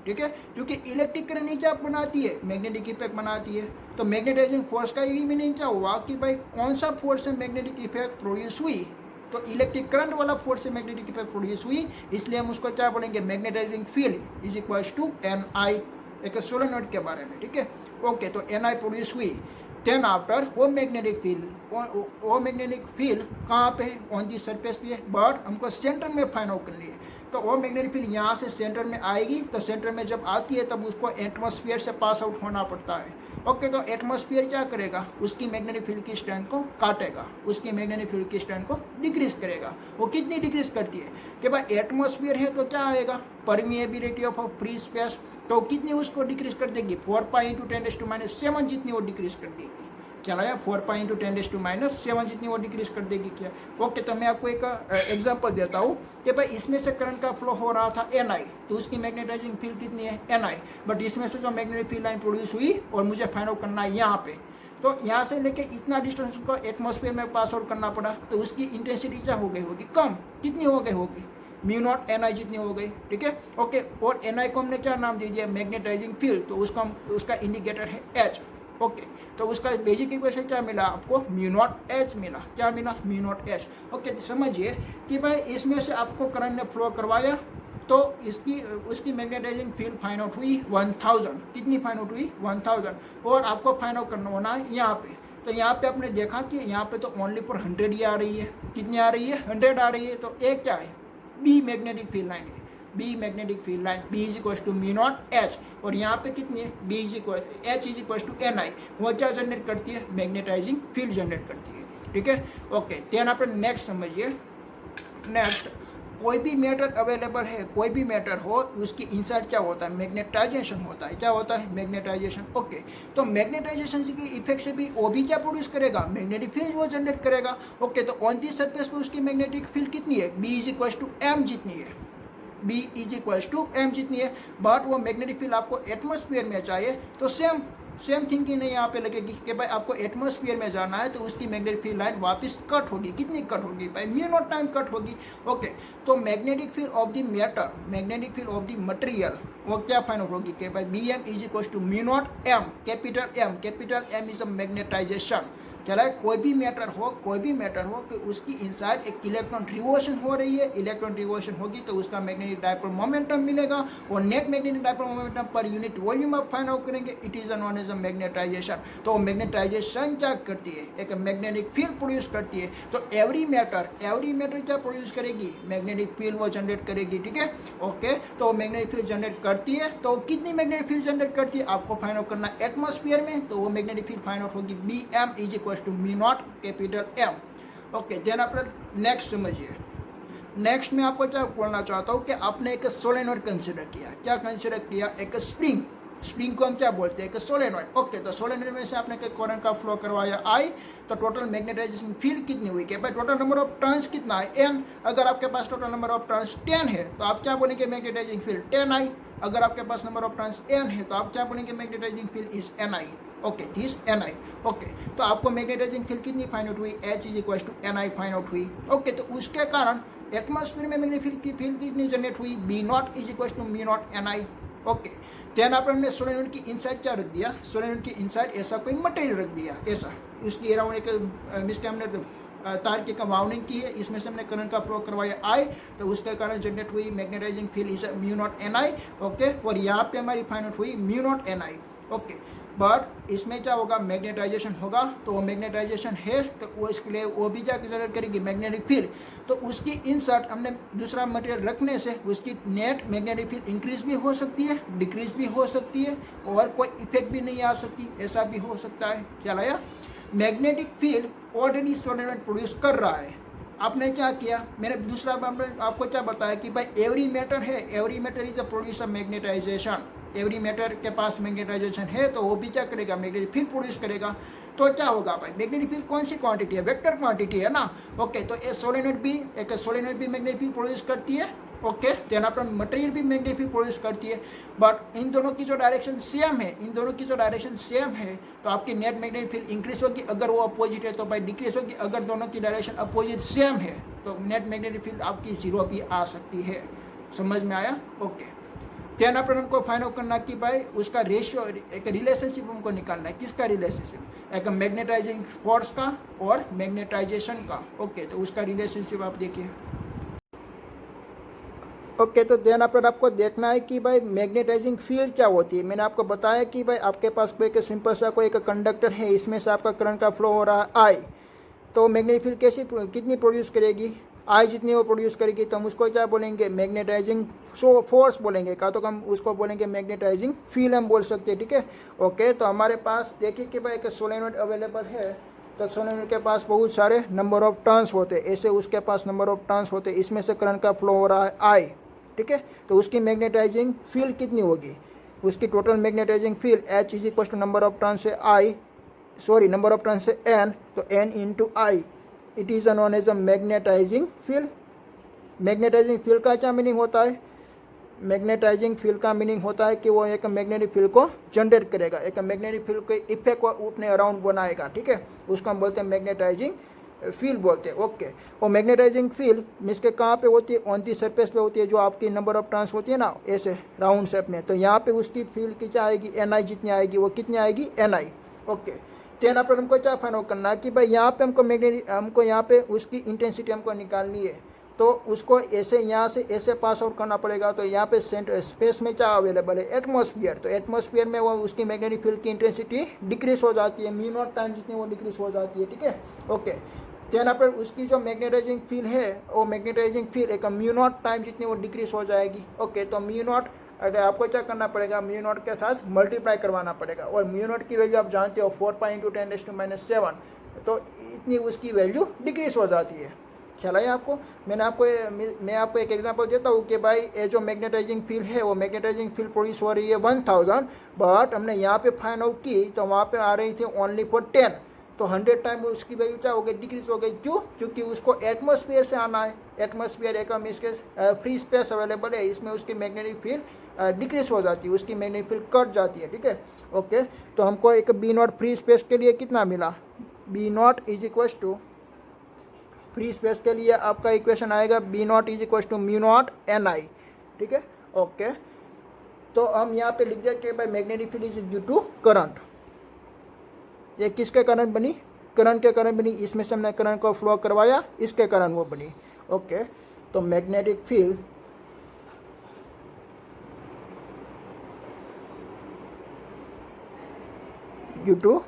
ठीक है, क्योंकि इलेक्ट्रिक करंट ही क्या बनाती है, मैग्नेटिक इफेक्ट बनाती है। तो मैग्नेटाइजिंग फोर्स का यही मीनिंग क्या हुआ कि भाई कौन सा फोर्स से मैग्नेटिक इफेक्ट प्रोड्यूस हुई, तो इलेक्ट्रिक करंट वाला फोर्स से मैग्नेटिक इफेक्ट प्रोड्यूस हुई, इसलिए हम उसको क्या बोलेंगे, magnetizing field is equals to N I, एक सोलेनॉइड के बारे में। ठीक है, ओके, तो एन आई प्रोड्यूस हुई, देन आफ्टर वो मैग्नेटिक फील्ड कहाँ पे, ऑन दी सरफेस पे, बट हमको सेंटर में फाइंड आउट करनी है। तो वो मैग्नेटिक फील्ड यहाँ से सेंटर में आएगी, तो सेंटर में जब आती है तब उसको एटमॉस्फेयर से पास आउट होना पड़ता है। ओके, तो एटमॉस्फेयर क्या करेगा, उसकी मैग्नेटिक फील्ड की स्ट्रेंथ को काटेगा, उसकी मैग्नेटिक फील्ड की स्ट्रेंथ को डिक्रीज करेगा। वो कितनी डिक्रीज करती है कि भाई एटमॉस्फेयर है तो क्या आएगा, परमिएबिलिटी ऑफ फ्री स्पेस, तो कितनी उसको डिक्रीज कर देगी, 4 पाई × 10⁻⁷ जितनी वो डिक्रीज कर देगी। क्या लाया, 4 पाई × 10⁻⁷ जितनी वो डिक्रीज कर देगी क्या। ओके, तो मैं आपको एक एग्जांपल देता हूँ कि भाई इसमें से करंट का फ्लो हो रहा था एन आई, तो उसकी मैग्नेटाइजिंग फील्ड कितनी है, एन आई, बट इसमें से जो मैग्नेटिक फील्ड लाइन प्रोड्यूस हुई और मुझे फाइंड आउट करना है यहाँ पे, तो यहाँ से लेके इतना डिस्टेंस को एटमॉस्फेयर में पास आउट करना पड़ा, तो उसकी इंटेंसिटी क्या हो गई होगी, कम, कितनी हो गई होगी, μ0 एन आई जितनी हो गई। ठीक है, ओके, और एन आई को हमने क्या नाम दे दिया, मैग्नेटाइजिंग फील्ड, तो उसका इंडिकेटर है एच। ओके, तो उसका बेसिक इक्वेशन क्या मिला आपको, μ0 H मिला, क्या मिला, μ0 H। ओके, समझिए कि भाई इसमें से आपको करंट ने फ्लो करवाया, तो उसकी मैग्नेटाइजिंग फील्ड फाइंड आउट हुई 1000, कितनी फाइंड आउट हुई 1000, और आपको फाइंड आउट करना होना है यहाँ पे। तो यहाँ पे आपने देखा कि यहाँ पे तो ओनली फॉर 100 ही आ रही है, कितनी आ रही है, 100 आ रही है, तो एक क्या है, बी मैग्नेटिक फील्ड लाइन है, B magnetic field line, B is equal to μ0 H, और यहाँ पे कितनी है, B is equal H is equal to N I, वो क्या जनरेट करती है, मैग्नेटाइजिंग फील्ड जनरेट करती है। ठीक है, ओके, देन आप नेक्स्ट समझिए, नेक्स्ट कोई भी मैटर अवेलेबल है, कोई भी मैटर हो, उसकी इनसाइड क्या होता है, मैग्नेटाइजेशन होता है। क्या होता है, मैग्नेटाइजेशन। ओके, तो मैग्नेटाइजेशन की इफेक्ट से भी वो भी क्या प्रोड्यूस करेगा, मैग्नेटिक फील्ड वो जनरेट करेगा। ओके, तो ऑन दी सरफेस पे उसकी मैग्नेटिक फील्ड कितनी है, B is equal to M जितनी है, B is equal to M जितनी है। बट वो मैग्नेटिक फील्ड आपको एटमॉस्फेयर में चाहिए, तो सेम थिंकिंग नहीं यहाँ पे लगेगी कि भाई आपको एटमॉस्फेयर में जाना है, तो उसकी मैग्नेटिक फील्ड लाइन वापस कट होगी। कितनी कट होगी भाई, म्यू नॉट टाइम कट होगी। ओके, तो magnetic field of the matter, magnetic field of the material वो क्या फाइंड आउट होगी कि भाई B M is equal to mu naught M, capital M is a magnetization. चला, कोई भी मैटर हो कि उसकी इनसाइड एक इलेक्ट्रॉन रिवोल्यूशन हो रही है, इलेक्ट्रॉन रिवोल्यूशन होगी तो उसका मैग्नेटिक डायपोल मोमेंटम मिलेगा, और net magnetic dipole momentum per unit volume आप फाइंड आउट करेंगे, it is known as a magnetization. तो मैग्नेटाइजेशन क्या करती है, एक मैग्नेटिक फील्ड प्रोड्यूस करती है। तो एवरी मैटर क्या प्रोड्यूस करेगी, मैग्नेटिक फील्ड वो जनरेट करेगी। ठीक है, ओके, तो मैग्नेटिक फील्ड जनरेट करती है, तो कितनी मैग्नेटिक फील्ड जनरेट करती है आपको फाइंड आउट करना एटमॉस्फेयर में, तो वो मैग्नेटिक फील्ड फाइंड आउट होगी B M is equal to mu not capital M. Okay, then आप नेक्स्ट समझिए। नेक्स्ट में आपको क्या बोलना चाहता हूँ कि आपने एक सोलेनॉइड कंसिडर किया। क्या कंसिडर किया, एक स्प्रिंग को हम क्या बोलते हैं, एक सोलेनॉइड। ओके, तो सोलेनॉइड में से आपने करंट का फ्लो करवाया आई, तो टोटल मैग्नेटाइजेशन फील्ड कितनी हुई कि भाई टोटल नंबर ऑफ टर्न्स कितना है, एन। अगर आपके पास टोटल नंबर ऑफ टर्न्स 10 है तो आप क्या बोलेंगे, मैग्नेटाइजिंग फील्ड 10 आई। अगर आपके पास नंबर ऑफ टर्न्स एन है तो आप क्या बोलेंगे, magnetizing field is N I. Okay, this N I. Okay, तो आपको मैग्नेटाइजिंग फील्ड कितनी फाइंड आउट हुई, H is equal to N I find out हुई। ओके, तो उसके कारण एटमॉस्फेयर में मैग्नेटिक फील्ड कितनी जनरेट हुई, B not is equal to mu not N I. Okay, then आपने सोलेनॉइड की इनसाइड क्या रख दिया, सोलेनॉइड की इनसाइड ऐसा कोई मटेरियल रख दिया, ऐसा उसकी अराउंड एक मिसके हमने तार की वाउंडिंग की है, इसमें से हमने करंट का फ्लो करवाया आई, तो उसके कारण जनरेट हुई magnetizing field is mu not N I. Okay, और यहाँ पे हमारी फाइंड आउट हुई mu not N I. Okay, but इसमें क्या होगा, मैग्नेटाइजेशन होगा, तो वो मैग्नेटाइजेशन है तो वो इसके लिए वो भी क्या जनरेट करेगी, मैग्नेटिक फील्ड। तो उसकी इंसर्ट हमने दूसरा मटेरियल रखने से उसकी नेट मैग्नेटिक फील्ड इंक्रीज भी हो सकती है, डिक्रीज भी हो सकती है, और कोई इफेक्ट भी नहीं आ सकती, ऐसा भी हो सकता है। क्या लाया, magnetic field already solenoid produce कर रहा है। आपने क्या किया, मैंने दूसरा आपको क्या बताया कि भाई एवरी मैटर है, every matter is a producer magnetization. Every matter के पास मैग्नेटाइजेशन है तो वो भी क्या करेगा, मैग्नेटिक फील्ड प्रोड्यूस करेगा। तो क्या होगा भाई, मैग्नेटिक फील्ड कौन सी क्वांटिटी है, वेक्टर क्वांटिटी है ना। ओके, तो ये सोलेनॉइड भी मैग्नेटिक फील्ड प्रोड्यूस करती है। ओके, देन आपका मटेरियल भी मैग्नेटिक फील्ड प्रोड्यूस करती है, बट इन दोनों की जो डायरेक्शन सेम है, तो आपकी नेट मैग्नेटिक फील्ड इंक्रीज होगी। अगर वो अपोजिट है तो भाई डिक्रीज होगी। अगर दोनों की डायरेक्शन अपोजिट सेम है तो नेट मैग्नेटिक फील्ड आपकी जीरो भी आ सकती है। समझ में आया। ओके, देन अपन हमको फाइंड आउट करना कि भाई उसका रेशियो, एक रिलेशनशिप हमको निकालना है। किसका रिलेशनशिप, एक मैग्नेटाइजिंग फोर्स का और मैग्नेटाइजेशन का। ओके, तो उसका रिलेशनशिप आप देखिए। ओके, तो देन अपन आपको देखना है कि भाई मैग्नेटाइजिंग फील्ड क्या होती है। मैंने आपको बताया कि भाई आपके पास कोई एक सिंपल सा कोई एक कंडक्टर है, इसमें से आपका करंट का फ्लो हो रहा है आई, तो मैग्नेटिक फील्ड कितनी प्रोड्यूस करेगी, आई जितनी वो प्रोड्यूस करेगी, तो हम उसको क्या बोलेंगे, मैग्नेटाइजिंग फोर्स बोलेंगे, का तो हम उसको बोलेंगे मैग्नेटाइजिंग फील्ड हम बोल सकते हैं। ठीक है, ओके, तो हमारे पास देखिए कि भाई एक सोलेनॉइड अवेलेबल है, तो सोलेनॉइड के पास बहुत सारे नंबर ऑफ टर्न्स होते हैं, ऐसे उसके पास नंबर ऑफ टर्न्स होते हैं, इसमें से करंट का फ्लो हो रहा है आई। ठीक है, तो उसकी मैग्नेटाइजिंग फील्ड कितनी होगी, उसकी total magnetizing field H is equal to number of turns से आई, नंबर ऑफ टर्न्स से एन, तो N into I, it is known as a magnetizing field. Magnetizing field का क्या मीनिंग होता है, मैग्नेटाइजिंग फील्ड का मीनिंग होता है कि वो एक मैग्नेटिक फील्ड को जनरेट करेगा, एक मैग्नेटिक फील्ड के इफेक्ट को अपने अराउंड बनाएगा। ठीक है, उसको हम बोलते हैं मैग्नेटाइजिंग फील्ड बोलते हैं। ओके, और मैग्नेटाइजिंग फील्ड मीन्स के कहाँ पे होती है, ऑन दी सरफेस पे होती है, जो आपकी नंबर ऑफ टर्न्स होती है ना, ऐसे राउंड शेप में, तो यहाँ पे उसकी फील्ड की क्या आएगी, एन आई जितनी आएगी, वो कितनी आएगी, एन आई। ओके, देन अपन हमको क्या फाइंड आउट करना है कि भाई यहाँ पे हमको यहाँ पे उसकी इंटेंसिटी हमको निकालनी है, तो उसको ऐसे यहाँ से ऐसे पास आउट करना पड़ेगा। तो यहाँ पे सेंटर स्पेस में क्या अवेलेबल है, एटमॉस्फेयर, तो एटमॉस्फेयर में वो उसकी मैग्नेटिक फील्ड की इंटेंसिटी डिक्रीज हो जाती है, म्यू नॉट टाइम जितनी वो डिक्रीज हो जाती है। ठीक है, ओके, देन अपन उसकी जो मैग्नेटाइजिंग फील्ड है, वो मैग्नेटाइजिंग फील्ड एक म्यू नॉट टाइम जितनी वो डिक्रीज हो जाएगी। ओके, तो म्यू नॉट आपको क्या करना पड़ेगा, म्यू नॉट के साथ मल्टीप्लाई करवाना पड़ेगा, और म्यू नॉट की वैल्यू आप जानते हो 4 पाई इंटू 10⁻⁷, तो इतनी उसकी वैल्यू डिक्रीज हो जाती है। ख्याल आया आपको? मैं आपको एक एग्जांपल देता हूँ कि भाई ये जो मैग्नेटाइजिंग फील्ड है वो मैग्नेटाइजिंग फील्ड प्रोड्यूस हो रही है 1000, बट हमने यहाँ पे फाइंड आउट की तो वहाँ पे आ रही थी ओनली फॉर 10, तो 100 टाइम उसकी वैल्यू क्या हो गई, डिक्रीज हो गई। क्यों? क्योंकि उसको एटमॉस्फेयर से आना है, एटमॉस्फेयर एक इसके फ्री स्पेस अवेलेबल है, इसमें उसकी मैग्नेटिक फील्ड डिक्रीज हो जाती है, उसकी मैग्नेटिक फील्ड कट जाती है। ठीक है, ओके। तो हमको एक बी नॉट फ्री स्पेस के लिए कितना मिला, B not is equal to, free space के लिए आपका इक्वेशन आएगा B not is equal to mu not N I. ठीक है, ओके। तो हम यहाँ पे लिख दिया कि भाई magnetic field is due to current. ये किसके कारण बनी, करंट के कारण बनी, इसमें से हमने करंट को फ्लो करवाया, इसके कारण वो बनी। ओके, तो magnetic field due to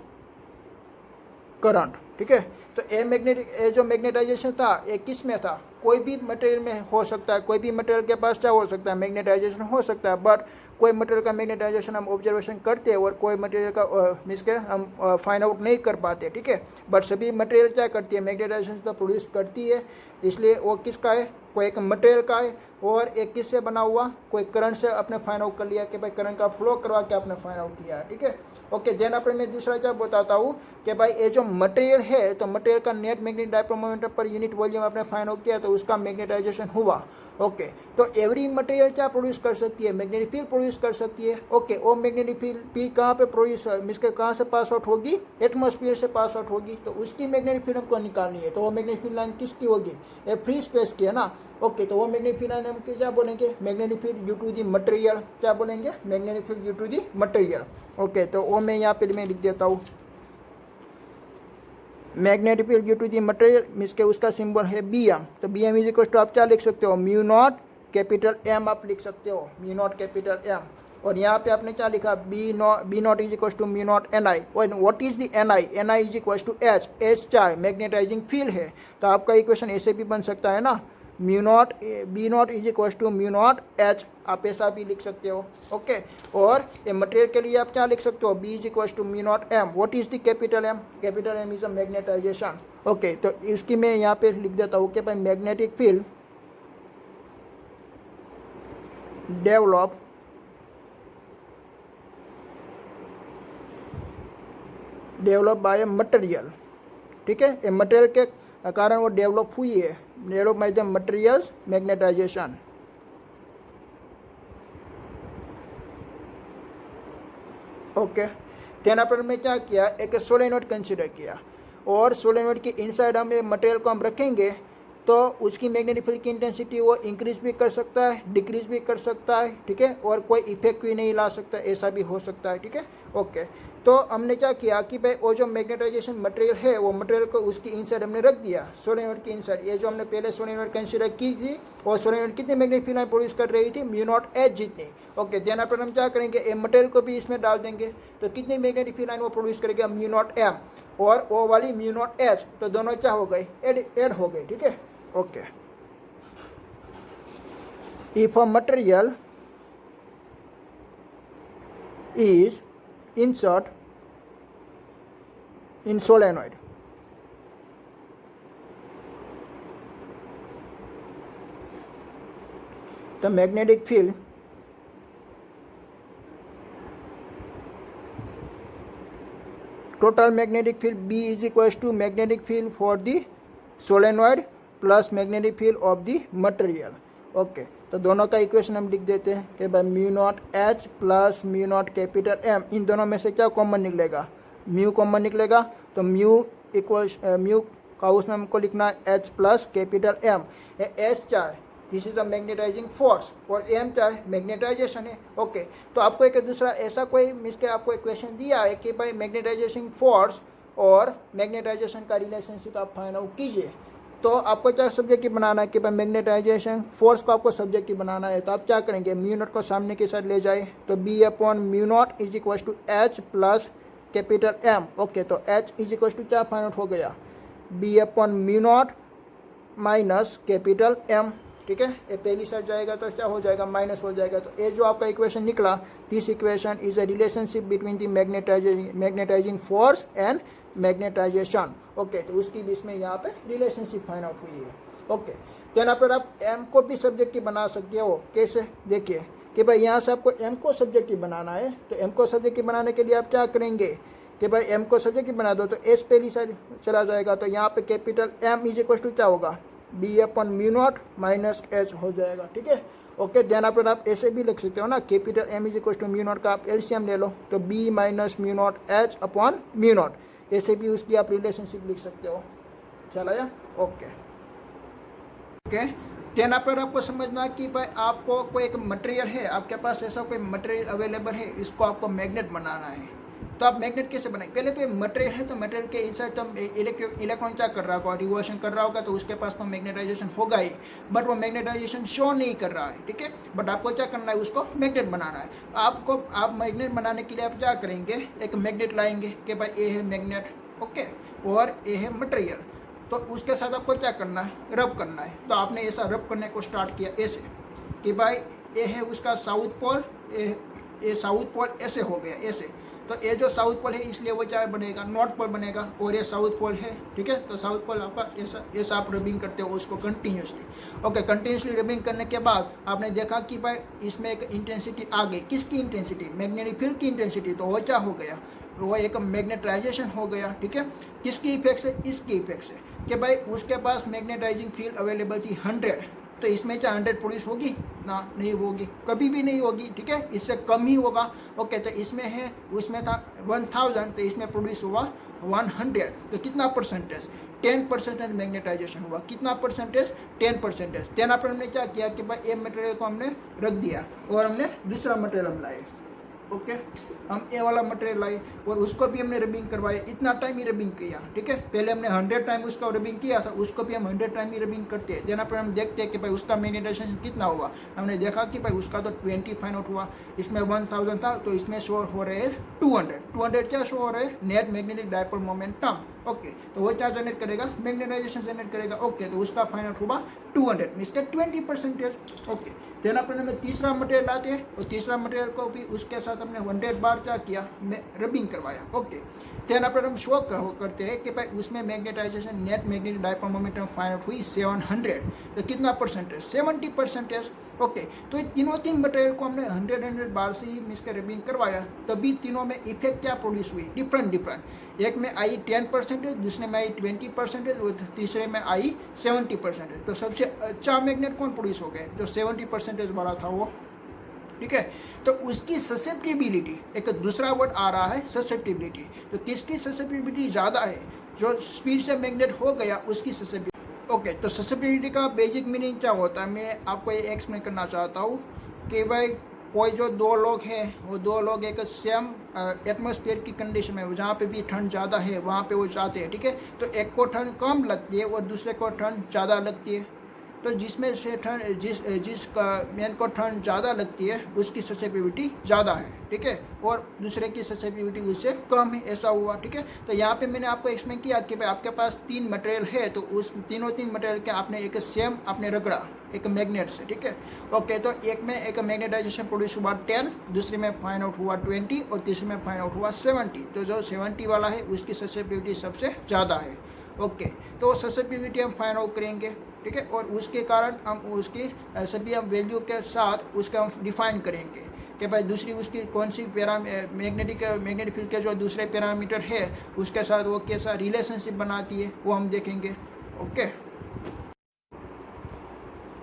current. ठीक है, तो ये जो मैग्नेटाइजेशन था ये किस में था, कोई भी मटेरियल में हो सकता है, कोई भी मटेरियल के पास क्या हो सकता है, मैग्नेटाइजेशन हो सकता है, बट कोई मटेरियल का मैग्नेटाइजेशन हम ऑब्जर्वेशन करते हैं और कोई मटेरियल का मीन्स के हम फाइंड आउट नहीं कर पाते। ठीक है, बट सभी मटेरियल क्या करती है, मैग्नेटाइजेशन तो प्रोड्यूस करती है, इसलिए वो किसका है, कोई एक मटेरियल का है और एक किससे बना हुआ, कोई करंट से आपने फाइंड आउट कर लिया कि भाई करंट का फ्लो करवा के आपने फाइंड आउट किया है। ठीक है, ओके। देन अपने मैं दूसरा क्या बताता हूँ कि भाई ये जो मटेरियल है तो मटेरियल का net magnetic dipole momentum per unit volume आपने फाइंड आउट किया तो उसका मैग्नेटाइजेशन हुआ। ओके, तो एवरी मटेरियल क्या प्रोड्यूस कर सकती है, मैग्नेटिक फील्ड प्रोड्यूस कर सकती है। ओके, वो मैग्नेटिक फील्ड पी कहाँ पे प्रोड्यूस मीन्स के कहाँ से पास आउट होगी, एटमॉस्फेयर से पास आउट होगी, तो उसकी मैग्नेटिक फील्ड हमको निकालनी है। तो वो मैग्नेटिक फील्ड लाइन किसकी होगी, ये फ्री स्पेस की है ना। ओके, तो वो मैग्नेटिक फील्ड लाइन हम क्या बोलेंगे, magnetic field due to the material, क्या बोलेंगे, magnetic field due to the material. Okay, तो वो मैं यहाँ पे मैं लिख देता हूँ, magnetic field due to the material means के उसका सिंबल है बी एम। तो B M is equal to आप क्या लिख सकते हो, म्यू नॉट कैपिटल एम आप लिख सकते हो, म्यू नॉट कैपिटल एम। और यहाँ पे आपने क्या लिखा, B not is equal to mu not N I. What is the N I, N I is equal to H, H क्या है, मैग्नेटाइजिंग फील्ड है। तो आपका इक्वेशन ऐसे भी बन सकता है ना, mu naught B not is equal to mu not H, आप ऐसा भी लिख सकते हो। ओके, और ये मटेरियल के लिए आप क्या लिख सकते हो, B is equal to mu naught M. What is the capital M, capital M is a magnetization. Okay, तो इसकी मैं यहाँ पे लिख देता हूँ कि भाई magnetic field develop by a material. ठीक है, ये मटेरियल के कारण वो डेवलप हुई है, develop by the materials magnetization. Okay, then अपन में क्या किया, एक सोलेनोइड कंसिडर किया और सोलेनोइड के इनसाइड हम मटेरियल को हम रखेंगे तो उसकी मैग्नेटिक फील्ड की इंटेंसिटी वो इंक्रीज भी कर सकता है, डिक्रीज भी कर सकता है। ठीक है, और कोई इफेक्ट भी नहीं ला सकता, ऐसा भी हो सकता है। ठीक है, ओके। तो हमने क्या किया कि भाई वो जो मैग्नेटाइजेशन मटेरियल है वो मटेरियल को उसकी इनसाइड हमने रख दिया, सोलेनोइड की इनसाइड। ये जो हमने पहले सोलेनोइड कंसिडर की थी और सोलेनोइड कितनी मैग्नेटिक फील्ड प्रोड्यूस कर रही थी, म्यू नॉट एच जितनी। ओके, देन अपन हम क्या करेंगे, ए मटेरियल को भी इसमें डाल देंगे तो कितनी मैग्नेटिक फील्ड लाइन वो प्रोड्यूस करेगा, म्यू नॉट एम, और वो वाली म्यू नॉट एच, तो दोनों क्या हो गए, एड हो गए। ठीक है, okay. If a material is insert in solenoid, the magnetic field total magnetic field B is equals to magnetic field for the solenoid plus magnetic field of the material. Okay, तो दोनों का equation हम लिख देते हैं कि भाई mu not H plus mu not capital M, इन दोनों में से क्या कॉमन निकलेगा, म्यू कॉमन निकलेगा। तो म्यू इक्वल्स म्यू का उसमें हमको लिखना है H plus capital M. H क्या है, this is a magnetising force, और एम क्या है, मैग्नेटाइजेशन है। ओके, तो आपको एक दूसरा ऐसा कोई मीन्स के आपको इक्वेशन दिया है कि भाई मैग्नेटाइजेशन फोर्स और मैग्नेटाइजेशन का रिलेशनशिप आप फाइंड आउट कीजिए। तो आपको क्या सब्जेक्टिव बनाना है कि भाई मैग्नेटाइजेशन फोर्स को आपको सब्जेक्टिव बनाना है। तो आप क्या करेंगे, म्यू नॉट को सामने के साथ ले जाए तो B upon mu naught is equal to H plus capital M. Okay, तो एच इज इक्वल टू क्या फाइंड आउट हो गया, B upon mu naught minus capital M. ठीक है, ये पहली साइड जाएगा तो क्या हो जाएगा, माइनस हो जाएगा। तो ये जो आपका इक्वेशन निकला, this equation is a relationship between the magnetising force and magnetisation. Okay, तो उसकी बीच में यहाँ पे रिलेशनशिप फाइंड आउट हुई है। ओके, देन आफ्टर आप एम को भी सब्जेक्टिव बना सकते हो। कैसे? देखिए कि भाई यहाँ से आपको एम को सब्जेक्टिव बनाना है, तो एम को सब्जेक्टिव बनाने के लिए आप क्या करेंगे कि भाई एम को सब्जेक्टिव बना दो तो एच पहली साइड चला जाएगा, तो यहाँ पे capital M is equal to क्या होगा, B upon mu naught minus H हो जाएगा। ठीक है, ओके, देन आफ्टर आप ऐसे भी लिख सकते हो ना, capital M is equal to mu naught का आप एलसीएम ले लो, तो B minus mu not H upon mu naught, ऐसे भी उसकी आप रिलेशनशिप लिख सकते हो। चला या? ओके ओके, देन पर आपको समझना कि भाई आपको कोई एक मटेरियल है, आपके पास ऐसा कोई मटेरियल अवेलेबल है, इसको आपको मैग्नेट बनाना है, तो आप मैग्नेट कैसे बनाए? पहले तो मटेरियल है, तो मटेरियल के इनसाइड तो इलेक्ट्रॉन क्या कर रहा होगा, रिवोल्यूशन कर रहा होगा, तो उसके पास तो मैग्नेटाइजेशन होगा ही, बट वो मैग्नेटाइजेशन शो नहीं कर रहा है। ठीक है, बट आपको क्या करना है, उसको मैग्नेट बनाना है। आप मैग्नेट बनाने के लिए आप क्या करेंगे, एक मैग्नेट लाएंगे कि भाई ये है मैग्नेट, ओके, और ये है मटेरियल, तो उसके साथ आपको क्या करना है, रब करना है। तो आपने ऐसा रब करने को स्टार्ट किया ऐसे कि भाई ये है उसका साउथ पोल, ये साउथ पोल ऐसे हो गया ऐसे, तो ये जो साउथ पोल है इसलिए वो क्या बनेगा, नॉर्थ पोल बनेगा, और ये साउथ पोल है। ठीक है, तो साउथ पोल आपका ऐसा आप रबिंग करते हो उसको कंटिन्यूसली। ओके, कंटिन्यूसली रबिंग करने के बाद आपने देखा कि भाई इसमें एक इंटेंसिटी आ गई, किसकी इंटेंसिटी, मैग्नेटिक फील्ड की इंटेंसिटी, तो वो क्या हो गया, वो एक मैग्नेटाइजेशन हो गया। ठीक है, किसकी इफेक्ट से, इसकी इफेक्ट से, कि भाई उसके पास मैग्नेटाइजिंग फील्ड अवेलेबल थी 100, तो इसमें क्या 100 प्रोड्यूस होगी ना, नहीं होगी, कभी भी नहीं होगी। ठीक है, इससे कम ही होगा। ओके, तो इसमें है, उसमें था 1000, तो इसमें प्रोड्यूस हुआ 100, तो कितना परसेंटेज, 10% मैग्नेटाइजेशन हुआ। कितना परसेंटेज, 10%। देन पर हमने क्या किया कि भाई ये मटेरियल को हमने रख दिया और हमने दूसरा मटेरियल हम लाए। ओके, हम ए वाला मटेरियल लाए और उसको भी हमने रबिंग करवाया, इतना टाइम ही रबिंग किया। ठीक है, पहले हमने 100 टाइम उसका रबिंग किया था, उसको भी हम 100 टाइम ही रबिंग करते हैं। देना पर हम देखते हैं कि भाई उसका मैग्नेटाइजेशन कितना हुआ। हमने देखा कि भाई उसका तो 20 फाइंड आउट हुआ, इसमें 1000 था, तो इसमें शो हो रहे हैं 200 क्या शो हो रहे हैं, net magnetic dipole momentum. Okay, तो वो क्या जनरेट करेगा, मैग्नेटाइजेशन जनरेट करेगा। ओके, तो उसका फाइंड आउट हुआ 200, इसका 20%। ओके, देन अपन हमें तीसरा मटेरियल लाते हैं, और तीसरा मटेरियल को भी उसके साथ हमने 100 बार क्या किया, रबिंग करवाया। ओके, देन अपन हम शो करते हैं कि भाई उसमें magnetisation, net magnetic dipole momentum find out हुई 700, तो कितना परसेंटेज, 70%। ओके, तो ये तीन मटेरियल को हमने 100 बार से ही मिस कर रबिंग करवाया, तभी तीनों में इफेक्ट क्या प्रोड्यूस हुई, डिफरेंट। एक में आई 10%, दूसरे में आई 20%, और तीसरे में आई 70%। तो सबसे अच्छा मैग्नेट कौन प्रोड्यूस हो गया, जो 70% वाला था वो। ठीक है, तो उसकी ससेप्टिबिलिटी, एक दूसरा वर्ड आ रहा है ससेप्टिबिलिटी, तो किसकी ससेप्टिबिलिटी ज़्यादा है, जो स्पीड से मैग्नेट हो गया उसकी ससेप्टिबिलिटी। ओके, तो ससेप्टिबिलिटी का बेसिक मीनिंग क्या होता है, मैं आपको ये एक्सप्लेन करना चाहता हूँ कि भाई कोई जो दो लोग हैं, वो दो लोग एक सेम एटमॉस्फेयर की कंडीशन में, जहाँ पे भी ठंड ज़्यादा है वहाँ पे वो जाते हैं। ठीक है, तो एक को ठंड कम लगती है और दूसरे को ठंड ज़्यादा लगती है, तो जिसमें से ठंड जिसका मैन को ठंड ज़्यादा लगती है उसकी ससेप्टिबिलिटी ज़्यादा है। ठीक है, और दूसरे की ससेप्टिबिलिटी उससे कम है, ऐसा हुआ। ठीक है, तो यहाँ पे मैंने आपको एक्सप्लेन किया कि भाई आपके पास 3 मटेरियल है, तो उस तीन मटेरियल के आपने एक सेम आपने रगड़ा एक मैग्नेट से। ठीक है, ओके, तो एक में एक मैग्नेटाइजेशन प्रोड्यूस हुआ 10, दूसरे में फाइंड आउट हुआ 20, और तीसरे में फाइंड आउट हुआ 70। तो जो 70 वाला है उसकी ससेप्टिबिलिटी सबसे ज़्यादा है। ओके, तो ससेप्टिबिलिटी हम फाइंड आउट करेंगे। ठीक है, और उसके कारण हम उसकी सभी हम वैल्यू के साथ उसका हम डिफाइन करेंगे कि भाई दूसरी उसकी कौन सी मैग्नेटिक फील्ड के जो दूसरे पैरामीटर है उसके साथ वो कैसा रिलेशनशिप बनाती है, वो हम देखेंगे। ओके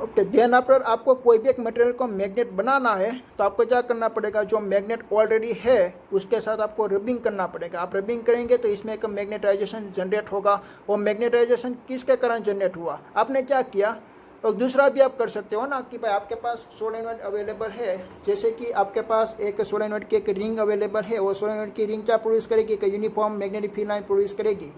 ओके, देन आफ्टर आपको कोई भी एक मटेरियल को मैग्नेट बनाना है, तो आपको क्या करना पड़ेगा, जो मैग्नेट ऑलरेडी है उसके साथ आपको रबिंग करना पड़ेगा। आप रबिंग करेंगे तो इसमें एक मैग्नेटाइजेशन जनरेट होगा, और मैग्नेटाइजेशन किसके कारण जनरेट हुआ, आपने क्या किया। और दूसरा भी आप कर सकते हो ना कि भाई आपके पास सोलेनॉइड अवेलेबल है, जैसे कि आपके पास एक सोलेनॉइड की एक रिंग अवेलेबल है, और सोलेनॉइड की रिंग क्या प्रोड्यूस करेगी, एक uniform magnetic field line produce करेगी,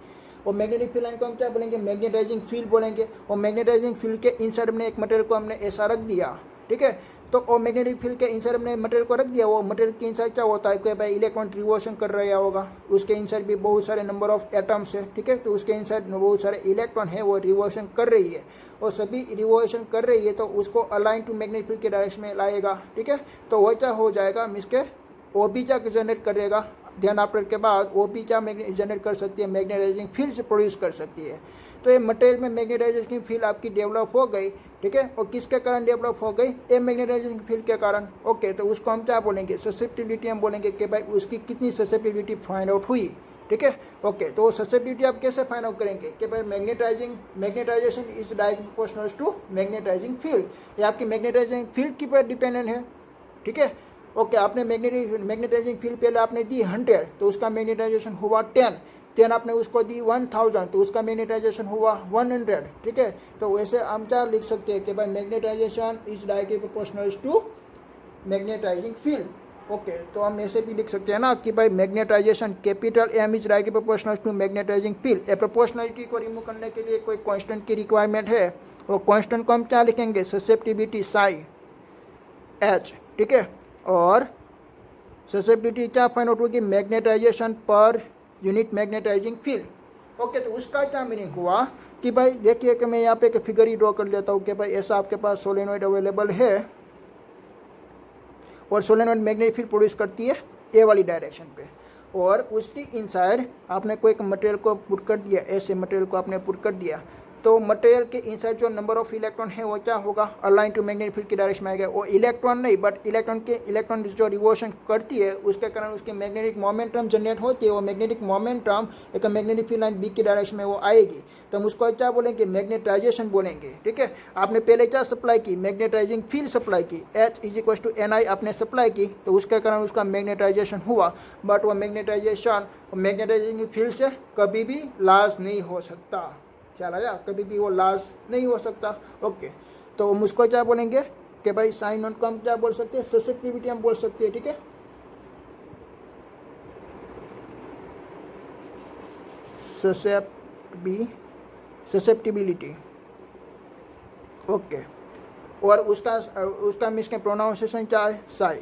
और मैग्नेटिक फील्ड लाइन को हम क्या बोलेंगे, मैग्नेटाइजिंग फील्ड बोलेंगे। और मैग्नेटाइजिंग फील्ड के इनसाइड में एक मटेरियल को हमने ऐसा रख दिया। ठीक है, तो और मैग्नेटिक फील्ड के इनसाइड में मटेरियल को रख दिया, वो मटेरियल के इनसाइड क्या होता है कि भाई इलेक्ट्रॉन रिवोल्यूशन कर रहा होगा, उसके इनसाइड भी बहुत सारे नंबर ऑफ एटम्स है। ठीक है, तो उसके इनसाइड बहुत सारे इलेक्ट्रॉन है, वो रिवोल्यूशन कर रही है, और सभी रिवोल्यूशन कर रही है, तो उसको अलाइन टू मैग्नेटिक फील्ड के डायरेक्शन में लाएगा। ठीक है, तो वो क्या हो जाएगा, मिसके वो भी क्या जनरेट करेगा, देन आफ्टर के बाद वो भी क्या जनरेट कर सकती है, मैग्नेटाइजिंग फील्ड प्रोड्यूस कर सकती है। तो ये मटेरियल में मैग्नेटाइजिंग फील्ड आपकी डेवलप हो गई, ठीक है, और किसके कारण डेवलप हो गई, ए मैग्नेटाइजिंग फील्ड के कारण। ओके, तो उसको हम क्या बोलेंगे, ससेप्टिबिलिटी हम बोलेंगे कि भाई उसकी कितनी ससेप्टिबिलिटी फाइंड आउट हुई, ठीक है। ओके, तो ससेप्टिबिलिटी आप कैसे फाइंड आउट करेंगे कि भाई magnetisation is direct proportional to magnetising field, ये आपकी मैग्नेटाइजिंग फील्ड की पर डिपेंडेंट है, ठीक है। ओके, आपने मैग्नेटाइजिंग फील्ड पहले आपने दी 100, तो उसका मैग्नेटाइजेशन हुआ 10 आपने उसको दी 1000, तो उसका मैग्नेटाइजेशन हुआ 100, ठीक है। तो वैसे हम क्या लिख सकते हैं कि भाई magnetisation is directly proportional to magnetising field. Okay, तो हम ऐसे भी लिख सकते हैं ना कि भाई magnetisation capital M is directly proportional to magnetising field. A proportionality को रिमूव करने के लिए कोई कांस्टेंट की रिक्वायरमेंट है, और कांस्टेंट को हम क्या लिखेंगे, ससेप्टिबिलिटी साई एच, ठीक है। और ससेप्टिबिलिटी क्या फाइंड आउट होगी, magnetisation per unit magnetising field. Okay, तो उसका क्या मीनिंग हुआ कि भाई देखिए कि मैं यहाँ पे एक फिगर ही ड्रॉ कर लेता हूँ कि भाई ऐसा आपके पास सोलेनॉइड अवेलेबल है, और सोलेनॉइड मैग्नेटिक फील्ड प्रोड्यूस करती है ए वाली डायरेक्शन पे, और उसकी इनसाइड आपने कोई एक मटेरियल को पुट कर दिया, ऐसे मटेरियल को आपने पुट कर दिया, तो मटेरियल के इनसाइड जो नंबर ऑफ इलेक्ट्रॉन है वो क्या होगा, अलाइन टू मैग्नेटिक फील्ड की डायरेक्शन में आएगा। वो इलेक्ट्रॉन नहीं, बट इलेक्ट्रॉन जो रिवोल्यूशन करती है उसके कारण उसकी मैग्नेटिक मोमेंटम जनरेट होती है, वो मैग्नेटिक मोमेंटम एक मैग्नेटिक फील्ड लाइन बी की डायरेक्शन में वो आएगी, तो हम उसको क्या बोलेंगे, मैग्नेटाइजेशन बोलेंगे, ठीक है। आपने पहले क्या सप्लाई की, मैग्नेटाइजिंग फील्ड सप्लाई की, H = NI आपने सप्लाई की, तो उसके कारण उसका मैग्नेटाइजेशन हुआ, बट वो मैग्नेटाइजेशन मैग्नेटाइजिंग फील्ड से कभी भी लॉस नहीं हो सकता, ख्याल आया, कभी भी वो लॉस नहीं हो सकता। ओके, तो हम उसको क्या बोलेंगे कि भाई साइन ऑन को हम क्या बोल सकते हैं, ससेप्टिबिलिटी हम बोल सकते हैं, ठीक है। ससेप्टिबिलिटी, ओके, और उसका मीन्स के प्रोनाउंसिएशन क्या है, साई,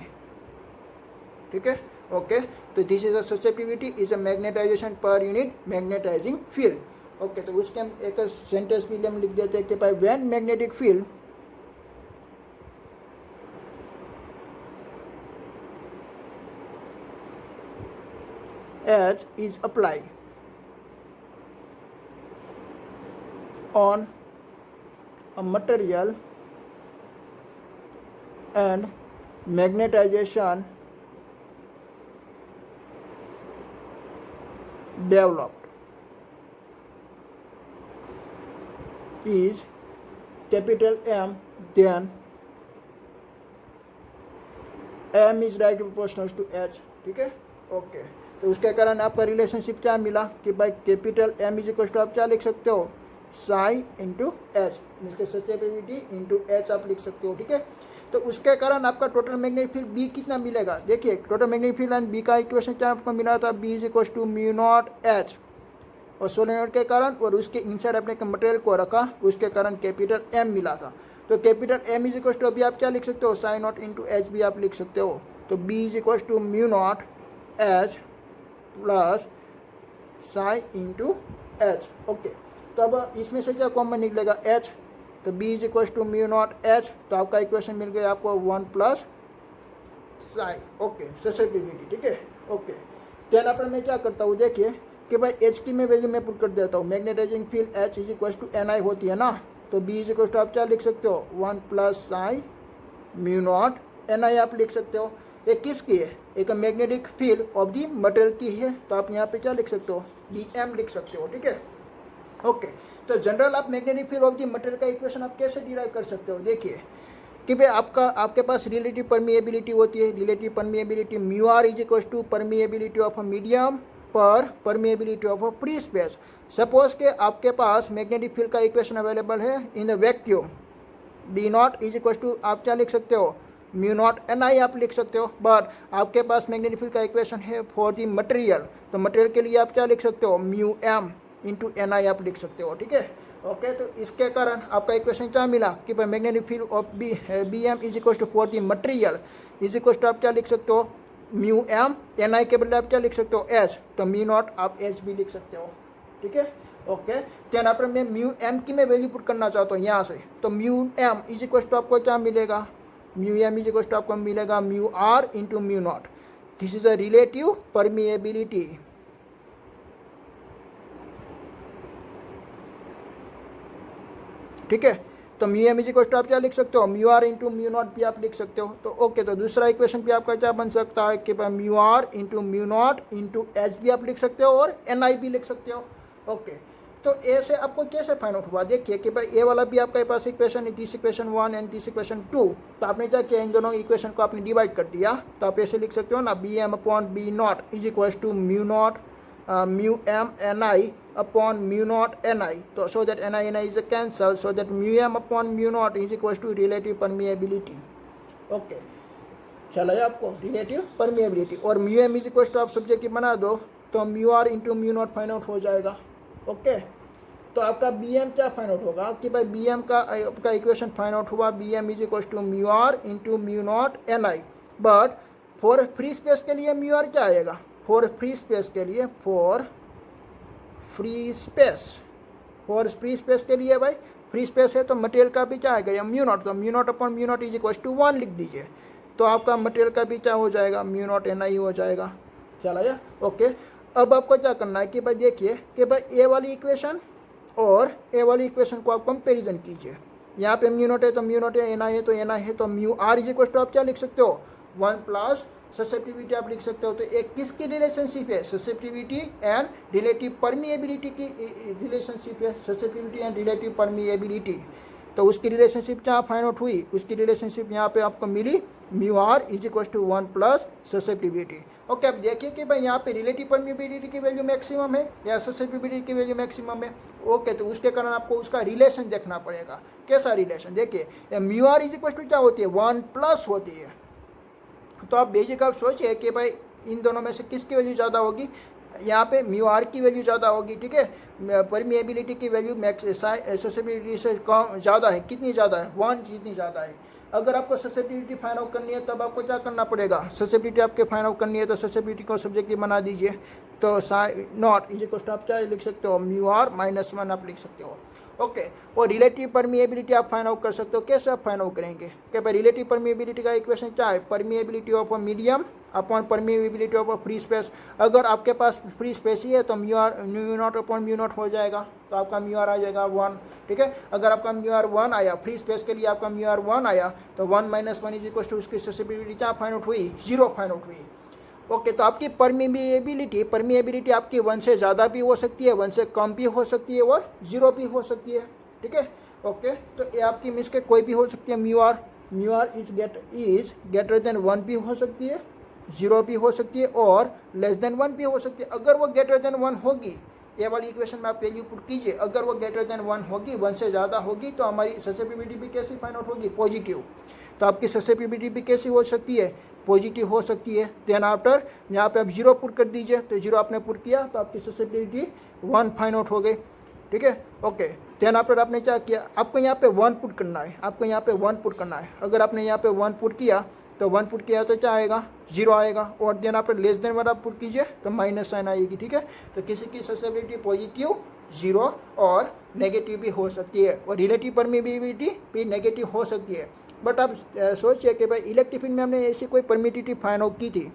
ठीक है। ओके, तो this is a susceptibility is a magnetisation per unit magnetising field. Okay, तो उसके हम एक सेंटेंस भी हम लिख देते हैं कि भाई when magnetic field H is applied on a material and magnetization developed is capital M, then M is directly proportional to H, ठीक है। ओके, तो उसके कारण आपका रिलेशनशिप क्या मिला कि भाई कैपिटल M = आप क्या लिख सकते हो, साई इंटू एच, इसके ससेप्टिबिलिटी इंटू एच आप लिख सकते हो, ठीक है। तो उसके कारण आपका टोटल मैग्नेटिक फील्ड बी कितना मिलेगा, देखिए total magnetic field and B का इक्वेशन क्या आपको मिला था, B = μ0H, और सोलेनॉइड के कारण और उसके इनसाइड अपने मटेरियल को रखा, उसके कारण कैपिटल M मिला था। तो कैपिटल M = अभी आप क्या लिख सकते हो, साई नॉट इंटू एच भी आप लिख सकते हो, तो B = μ0H plus psi into H. Okay, तो अब इसमें से क्या कॉमन निकलेगा, H, तो B = μ0H, तो आपका इक्वेशन मिल गया आपको 1 प्लस साई। ओके, ससेप्टिबिलिटी, ठीक है। ओके, देन पर मैं क्या करता हूँ, देखिए कि भाई H की मैं वैल्यू मैं पुट कर देता हूँ, मैग्नेटाइजिंग फील्ड H = NI होती है ना, तो B = आप क्या लिख सकते हो, 1 प्लस साई μ0 NI आप लिख सकते हो। ये किसकी है, एक magnetic field of the material की है, तो आप यहाँ पे क्या लिख सकते हो, BM लिख सकते हो, ठीक है। ओके, तो जनरल आप magnetic field of the material का इक्वेशन आप कैसे डिराइव कर सकते हो, देखिए कि भाई आपके पास रिलेटिव परमिएबिलिटी होती है, relative permeability μr = permeability of a medium पर permeability of a free space. Suppose के आपके पास मैग्नेटिक फील्ड का इक्वेशन अवेलेबल है इन द वैक्यूम, B0 = आप क्या लिख सकते हो, μ0 NI आप लिख सकते हो, बट आपके पास मैग्नेटिक फील्ड का इक्वेशन है फॉर दी मटेरियल, तो मटेरियल के लिए आप क्या लिख सकते हो, μm इंटू NI आप लिख सकते हो, ठीक है। ओके, तो इसके कारण आपका इक्वेशन क्या मिला कि भाई magnetic field of BM = for the material = आप क्या लिख सकते हो, μm, NI के बदले आप क्या लिख सकते हो, H, तो μ0 आप H भी लिख सकते हो, ठीक है। ओके, तो यहाँ पर मैं μm की मैं वैल्यू पुट करना चाहता हूँ यहाँ से, तो μm = आपको क्या मिलेगा, μm = आपको मिलेगा μr into μ0, this is a relative permeability. ठीक है, तो mu M is equal to आप क्या लिख सकते हो, mu R into mu not भी आप लिख सकते हो। तो ओके, तो दूसरा इक्वेशन भी आपका क्या बन सकता है कि mu R into mu naught into H भी आप लिख सकते हो और एन आई भी लिख सकते हो। ओके, तो ए से आपको कैसे फाइंड आउट हुआ, देखिए कि भाई ए वाला भी आपके पास इक्वेशन है, this equation 1 and this equation 2। तो आपने क्या किया, इन दोनों इक्वेशन को आपने डिवाइड कर दिया। तो आप ऐसे लिख सकते हो ना, B M upon B not is equal to mu naught mu M N I upon mu naught ni, तो so that ni is a cancel, so that mu m upon mu naught is equals to relative permeability। Okay, चला है आपको relative permeability, और mu m is equal to आप subjective बना दो तो mu r into mu naught find out हो जाएगा। ओके, तो आपका बी एम क्या फाइंड आउट होगा कि भाई बी एम का आपका इक्वेशन फाइंड आउट हुआ, B M is equal to mu R into mu not N I. But for free space के लिए म्यू आर क्या आएगा, फॉर फ्री स्पेस के लिए, फॉर फ्री स्पेस के लिए भाई फ्री स्पेस है तो मटेरियल का भी क्या आएगा, या म्यू नॉट, तो mu naught upon mu naught is equal to 1 लिख दीजिए। तो आपका मटेरियल का भी क्या हो जाएगा, म्यू नॉट एन आई हो जाएगा। चला या ओके, अब आपको क्या करना है कि भाई देखिए कि भाई ए वाली इक्वेशन और ए वाली इक्वेशन को आप कंपेरिजन कीजिए। यहाँ पे म्यू नॉट है तो म्यू नॉट है, एन आई है तो एन आई है, तो mu R is equal to आप क्या लिख सकते हो, 1 प्लस ससेप्टिविटी आप लिख सकते हो। तो एक किसकी रिलेशनशिप है, ससेप्टिविटी एंड रिलेटिव परमिएबिलिटी की रिलेशनशिप है, ससेप्टिविटी एंड रिलेटिव परमिएबिलिटी। तो उसकी रिलेशनशिप क्या फाइंड आउट हुई, उसकी रिलेशनशिप यहाँ पे आपको मिली, mu R is equal to 1 plus susceptibility. Okay, अब देखिए कि भाई यहाँ पे रिलेटिव परमिएबिलिटी की वैल्यू मैक्सिमम है या ससेप्टिविटी की वैल्यू मैक्सिमम है। ओके, तो उसके कारण आपको उसका रिलेशन देखना पड़ेगा। कैसा रिलेशन, देखिए mu R is equal to क्या होती है, 1 प्लस होती है। तो आप बेसिक आप सोचिए कि भाई इन दोनों में से किसकी वैल्यू ज़्यादा होगी, यहाँ पे म्यू आर की वैल्यू ज़्यादा होगी। ठीक है, परमिएबिलिटी की वैल्यू ससेप्टिबिलिटी से कम ज़्यादा है, कितनी ज़्यादा है, 1 जितनी ज़्यादा है। अगर आपको ससेप्टिबिलिटी फाइंड आउट करनी है तब आपको क्या करना पड़ेगा, ससेप्टिबिलिटी आपके फाइंड आउट करनी है तो ससेप्टिबिलिटी को सब्जेक्टिव बना दीजिए। तो नॉट इज इक्वल टू आप क्या लिख सकते हो, म्यू आर माइनस 1 आप लिख सकते हो। ओके, और रिलेटिव परमिएबिलिटी आप फाइंड आउट कर सकते हो। कैसे आप फाइंड आउट करेंगे कि भाई रिलेटिव परमिएबिलिटी का इक्वेशन क्या है, permeability of a medium upon permeability of a free space. अगर आपके पास फ्री स्पेस ही है तो mu naught upon mu not हो जाएगा, तो आपका म्यू आर आ जाएगा 1। ठीक है, अगर आपका म्यू आर 1 आया, फ्री स्पेस के लिए आपका म्यू आर 1 आया, तो 1 माइनस 1 इज इक्वल टू उसकी ससेप्टिबिलिटी क्या फाइंड आउट हुई, 0 फाइंड आउट हुई। ओके, तो आपकी परमिएबिलिटी आपकी 1 से ज़्यादा भी हो सकती है, 1 से कम भी हो सकती है और 0 भी हो सकती है। ठीक है, ओके, तो ये आपकी मिस के कोई भी हो सकती है। Mu R is greater than 1 भी हो सकती है, 0 भी हो सकती है और लेस देन 1 भी हो सकती है। अगर वो ग्रेटर देन 1 होगी, ये वाली इक्वेशन में आप वैल्यू पुट कीजिए, अगर वो ग्रेटर देन 1 होगी, 1 से ज़्यादा होगी, तो हमारी ससेप्टिबिलिटी भी कैसी फाइंड आउट होगी, पॉजिटिव। तो आपकी ससेप्टिबिलिटी भी कैसी हो सकती है, पॉजिटिव हो सकती है। देन आफ्टर यहाँ पे आप 0 पुट कर दीजिए, तो 0 आपने पुट किया तो आपकी ससेप्टिबिलिटी 1 फाइंड आउट हो गई। ठीक है, ओके, देन आफ्टर आपने क्या किया, आपको यहाँ पे 1 पुट करना है, आपको यहाँ पे 1 पुट करना है। अगर आपने यहाँ पे 1 पुट किया तो 1 पुट किया तो क्या आएगा, 0 आएगा, और देन आफ्टर लेस देन 1 आप पुट कीजिए तो माइनस साइन आएगी। ठीक है, तो किसी की ससेप्टिबिलिटी पॉजिटिव, 0 और नेगेटिव भी हो सकती है, और रिलेटिव परमिएबिलिटी भी नेगेटिव हो सकती है। बट आप सोचिए कि भाई इलेक्ट्रिक फील्ड में हमने ऐसी कोई परमिटिविटी फाइंड आउट की थी,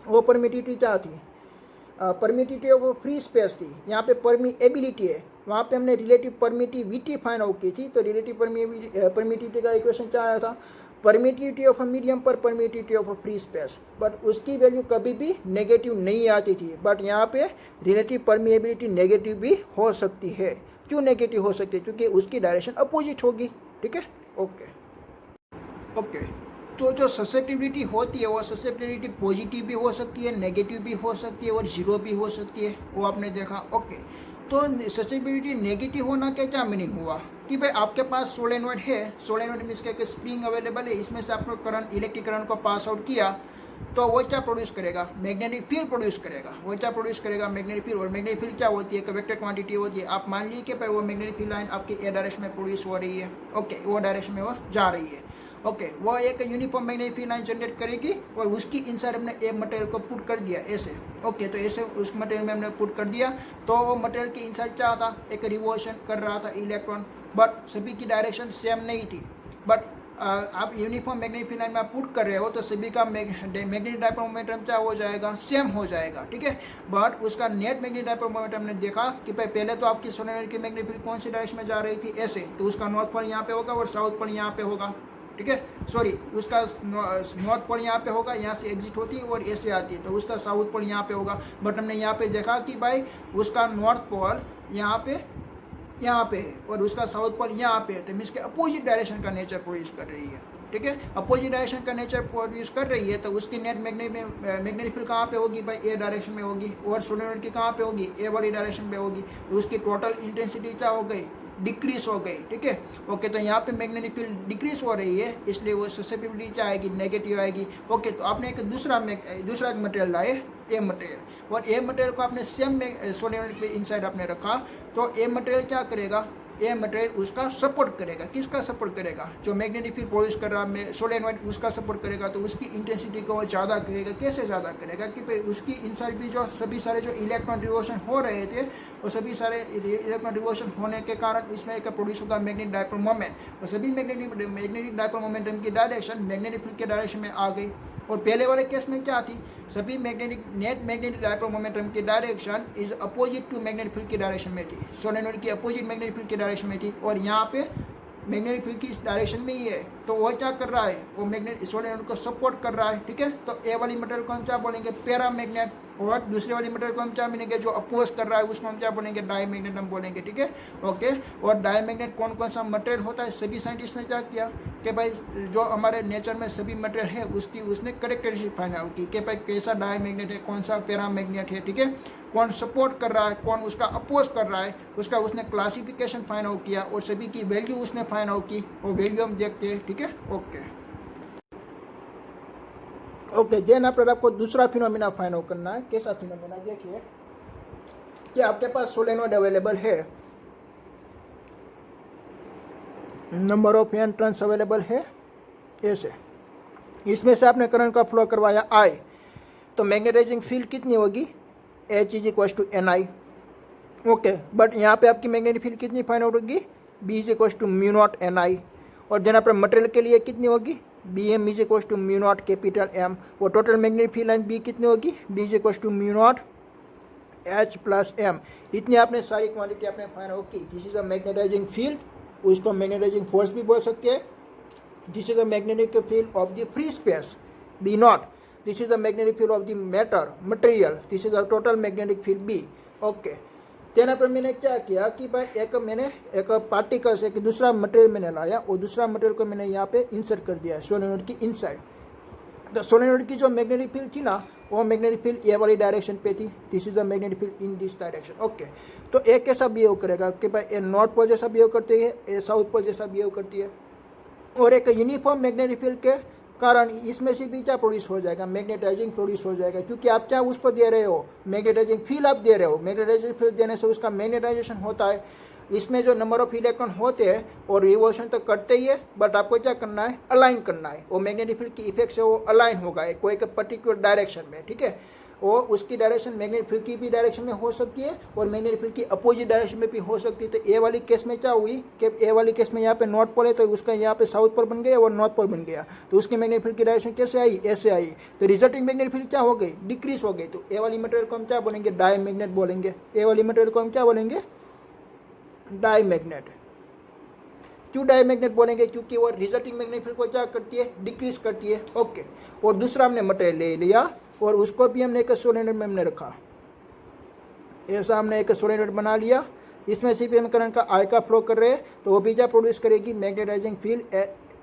वो परमिटिविटी क्या थी, परमिटिविटी ऑफ फ्री स्पेस थी। यहाँ पे परमिएबिलिटी है, वहाँ पे हमने रिलेटिव परमिटिविटी फाइंड आउट की थी। तो रिलेटिव परमिटिविटी का इक्वेशन क्या आया था, परमिटिविटी ऑफ अ मीडियम पर permittivity of a free space, but उसकी वैल्यू कभी भी नेगेटिव नहीं आती थी। बट यहाँ पे रिलेटिव परमिएबिलिटी नेगेटिव भी हो सकती है। क्यों नेगेटिव हो सकती है, क्योंकि उसकी डायरेक्शन अपोजिट होगी। ठीक है, ओके, तो जो ससेप्टिबिलिटी होती है वो ससेप्टिबिलिटी पॉजिटिव भी हो सकती है, नेगेटिव भी हो सकती है और 0 भी हो सकती है, वो आपने देखा। ओके, तो ससेप्टिबिलिटी नेगेटिव होना का क्या मीनिंग हुआ कि भाई आपके पास सोलेनोइड है, सोलेनोइड मीन्स क्या, स्प्रिंग अवेलेबल है, इसमें से आपने करंट, इलेक्ट्रिक करंट को पास आउट किया तो वो क्या प्रोड्यूस करेगा, मैग्नेटिक फील्ड प्रोड्यूस करेगा। वो क्या प्रोड्यूस करेगा, मैग्नेटिक फील्ड। और मैग्नेटिक फील्ड क्या होती है, वेक्टर क्वांटिटी होती है। आप मान लीजिए कि भाई वो मैग्नेटिक फील्ड लाइन आपकी ए डायरेक्शन में प्रोड्यूस हो रही है। ओके, वो डायरेक्शन में वो जा रही है। ओके, वो एक uniform magnetic field line generate करेगी और उसकी इनसाइड हमने एक मटेरियल को पुट कर दिया ऐसे। ओके, तो ऐसे उस मटेरियल में हमने पुट कर दिया तो वो मटेरियल की इनसाइड क्या था, एक रिवॉल्यूशन कर रहा था इलेक्ट्रॉन, बट सभी की डायरेक्शन सेम नहीं थी। बट आप यूनिफॉर्म मैग्नेटिक फील्ड लाइन में आप पुट कर रहे हो तो सभी का मैग्नेटिक डायपोल मोमेंटम क्या हो जाएगा, सेम हो जाएगा, ठीक है। बट उसका नेट मैग्नेटिक डायपोल मोमेंटम ने देखा कि भाई पहले तो आपकी सोलेनोइड की मैग्नेटिक फील्ड कौन सी डायरेक्शन में जा रही थी, ऐसे, तो उसका नॉर्थ पोल यहाँ पे होगा और साउथ पोल यहाँ पे होगा, ठीक है। सॉरी, उसका नॉर्थ पोल यहाँ पे होगा, यहाँ से एग्जिट होती है और ऐसे आती है, तो उसका साउथ पोल यहाँ पे होगा। बट हमने यहाँ पे देखा कि भाई उसका नॉर्थ पोल यहाँ पे है और उसका साउथ पोल यहाँ पे है, तो मीन्स के अपोजिट डायरेक्शन का नेचर प्रोड्यूस कर रही है, ठीक है। अपोजिट डायरेक्शन का नेचर प्रोड्यूस कर रही है तो उसकी नेट मैग्नेटिक फील्ड कहाँ पे होगी भाई, ए डायरेक्शन में होगी, और सोलेनोइड की कहाँ पे होगी, ए वाली डायरेक्शन में होगी। तो उसकी टोटल इंटेंसिटी क्या हो गई, डिक्रीज हो गई, ठीक है। ओके, तो यहाँ पे मैग्नेटिक फील्ड डिक्रीज हो रही है, इसलिए वो ससेप्टिबिलिटी क्या आएगी, नेगेटिव आएगी। ओके, तो आपने एक दूसरा मटेरियल लाए, ए मटेरियल, और ए मटेरियल को आपने सेम सोलेनोइड पे इनसाइड आपने रखा, तो ए मटेरियल क्या करेगा, ये मटेरियल उसका सपोर्ट करेगा, किसका सपोर्ट करेगा, जो मैग्नेटिक फील्ड प्रोड्यूस कर रहा है सोलेनोइड उसका सपोर्ट करेगा। तो उसकी इंटेंसिटी को वो ज़्यादा करेगा, कैसे ज़्यादा करेगा कि भाई उसकी इनसाइड भी जो सभी सारे जो इलेक्ट्रॉन रिवोल्यूशन हो रहे थे, वो सभी सारे इलेक्ट्रॉन रिवोल्यूशन होने के कारण इसमें एक प्रोड्यूस होगा मैग्नेटिक डायपोल मोमेंट, और सभी मैग्नेटिक डायपोल मोमेंटम की डायरेक्शन मैग्नेटिक फील्ड के डायरेक्शन में आ गई। और पहले वाले केस में क्या थी, सभी नेट मैग्नेटिक डायपोल मोमेंटम की direction is opposite to magnetic field की डायरेक्शन में थी, सोलेनोइड की अपोजिट मैग्नेटिक फील्ड की डायरेक्शन में थी, और यहाँ पे मैग्नेटिक फील्ड की डायरेक्शन में ही है। तो वो क्या कर रहा है, वो मैग्नेट सोलेनोइड को सपोर्ट कर रहा है, ठीक है। तो ए वाली मटेरियल को हम क्या बोलेंगे, पैरा मैग्नेट, और दूसरे वाली मटेरियल को हम क्या बोलेंगे, जो अपोज कर रहा है उसको हम क्या बोलेंगे, डाई मैग्नेट हम बोलेंगे, ठीक है। ओके, और डाई मैग्नेट कौन कौन सा मटेरियल होता है, सभी साइंटिस्ट ने क्या किया कि भाई जो हमारे नेचर में सभी मटेरियल है उसने करेक्टरिस्टिक फाइंड आउट की कि भाई कैसा डाई मैग्नेट है, कौन सा पैरा मैग्नेट है, ठीक है, कौन सपोर्ट कर रहा है, कौन उसका अपोज कर रहा है, उसका उसने क्लासिफिकेशन फाइंड आउट किया, और सभी की वैल्यू उसने फाइंड आउट की, वो वैल्यू हम देखते हैं, ठीक है। ओके, देन आपको दूसरा फिनोमिना फाइंड आउट करना है। कैसा फिनोमिना, देखिए कि आपके पास सोलेनोइड अवेलेबल है, number of N turns available है ऐसे, इसमें से आपने करंट का फ्लो करवाया I, तो मैग्नेटाइजिंग फील्ड कितनी होगी, H is equal to NI। Okay, but यहाँ पे आपकी मैग्नेटिक फील्ड कितनी फाइंड आउट होगी, B is equal to mu naught NI, और देन आपने मटेरियल के लिए कितनी होगी, BM is equal to mu not capital M, वो total magnetic field line B कितनी होगी, B is equal to mu naught H plus M। इतनी आपने सारी क्वांटिटी आपने फाइंड आउट की। This is a magnetizing field, उसको मैग्नेटाइजिंग फोर्स भी बोल सकते हैं। This is a magnetic field of the free space B not, this is a magnetic field of the material, this is a total magnetic field B। Okay, तेना पर मैंने क्या किया कि भाई मैंने एक पार्टिकल से एक दूसरा मटेरियल मैंने लाया, और दूसरा मटेरियल को मैंने यहाँ पे इंसर्ट कर दिया सोलेनोइड की इनसाइड। तो सोलेनोइड की जो मैग्नेटिक फील्ड थी ना, वो मैग्नेटिक फील्ड ए वाली डायरेक्शन पे थी, this is the magnetic field in this direction. Okay, तो ए कैसा बिहेव करेगा कि भाई ए नॉर्थ पोल जैसा बिहेव करती है, ए साउथ पोल जैसा बिहेव करती है, और एक यूनिफॉर्म मैग्नेटिक फील्ड के कारण इसमें से भी क्या प्रोड्यूस हो जाएगा, मैग्नेटाइजिंग प्रोड्यूस हो जाएगा, क्योंकि आप क्या उसको दे रहे हो, मैग्नेटाइजिंग फील्ड आप दे रहे हो। मैग्नेटाइजिंग फील्ड देने से उसका मैग्नेटाइजेशन होता है, इसमें जो नंबर ऑफ इलेक्ट्रॉन होते हैं और रिवोल्यूशन तो करते ही है, बट आपको क्या करना है, अलाइन करना है। वो मैग्नेटिक फील्ड की इफेक्ट से वो अलाइन होगा कोई एक पर्टिकुलर डायरेक्शन में, ठीक है। वो उसकी डायरेक्शन मैग्नेटिक फील्ड की भी डायरेक्शन में हो सकती है और मैग्नेटिक फील्ड की अपोजिट डायरेक्शन में भी हो सकती है। तो ए वाली केस में क्या हुई कि ए वाली केस में यहाँ पे नॉर्थ पोल है, तो उसका यहाँ पे साउथ पोल बन गया और नॉर्थ पोल बन गया, तो उसकी मैग्नेटिक फील्ड की डायरेक्शन कैसे आई, ऐसे आई। तो रिजल्टिंग मैग्नेटिक फील्ड क्या हो गई, डिक्रीज हो गई। तो ए वाली मटेरियल को हम क्या बोलेंगे, डाई मैग्नेट बोलेंगे। ए वाली मटेरियल को हम क्या बोलेंगे, डाई मैग्नेट। क्यों डाई मैग्नेट बोलेंगे, क्योंकि वो रिजल्टिंग मैग्नेटिक फील्ड को क्या करती है, डिक्रीज करती है। ओके, और दूसरा हमने मटेरियल ले लिया और उसको भी हमने एक सोलेनोइड में हमने रखा, ऐसा हमने एक सोलेनोइड बना लिया। इसमें से भी हम करंट का I का फ्लो कर रहे हैं, तो वो भी क्या प्रोड्यूस करेगी, magnetising field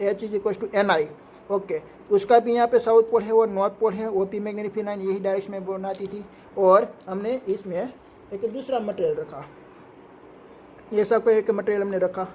H is equal to NI। Okay, उसका भी यहाँ पे साउथ पोल है और नॉर्थ पोल है, वो भी मैग्नेटिक फील्ड लाइन यही डायरेक्शन में बनाती थी। और हमने इसमें एक दूसरा मटेरियल रखा, ऐसा कोई एक मटेरियल हमने रखा।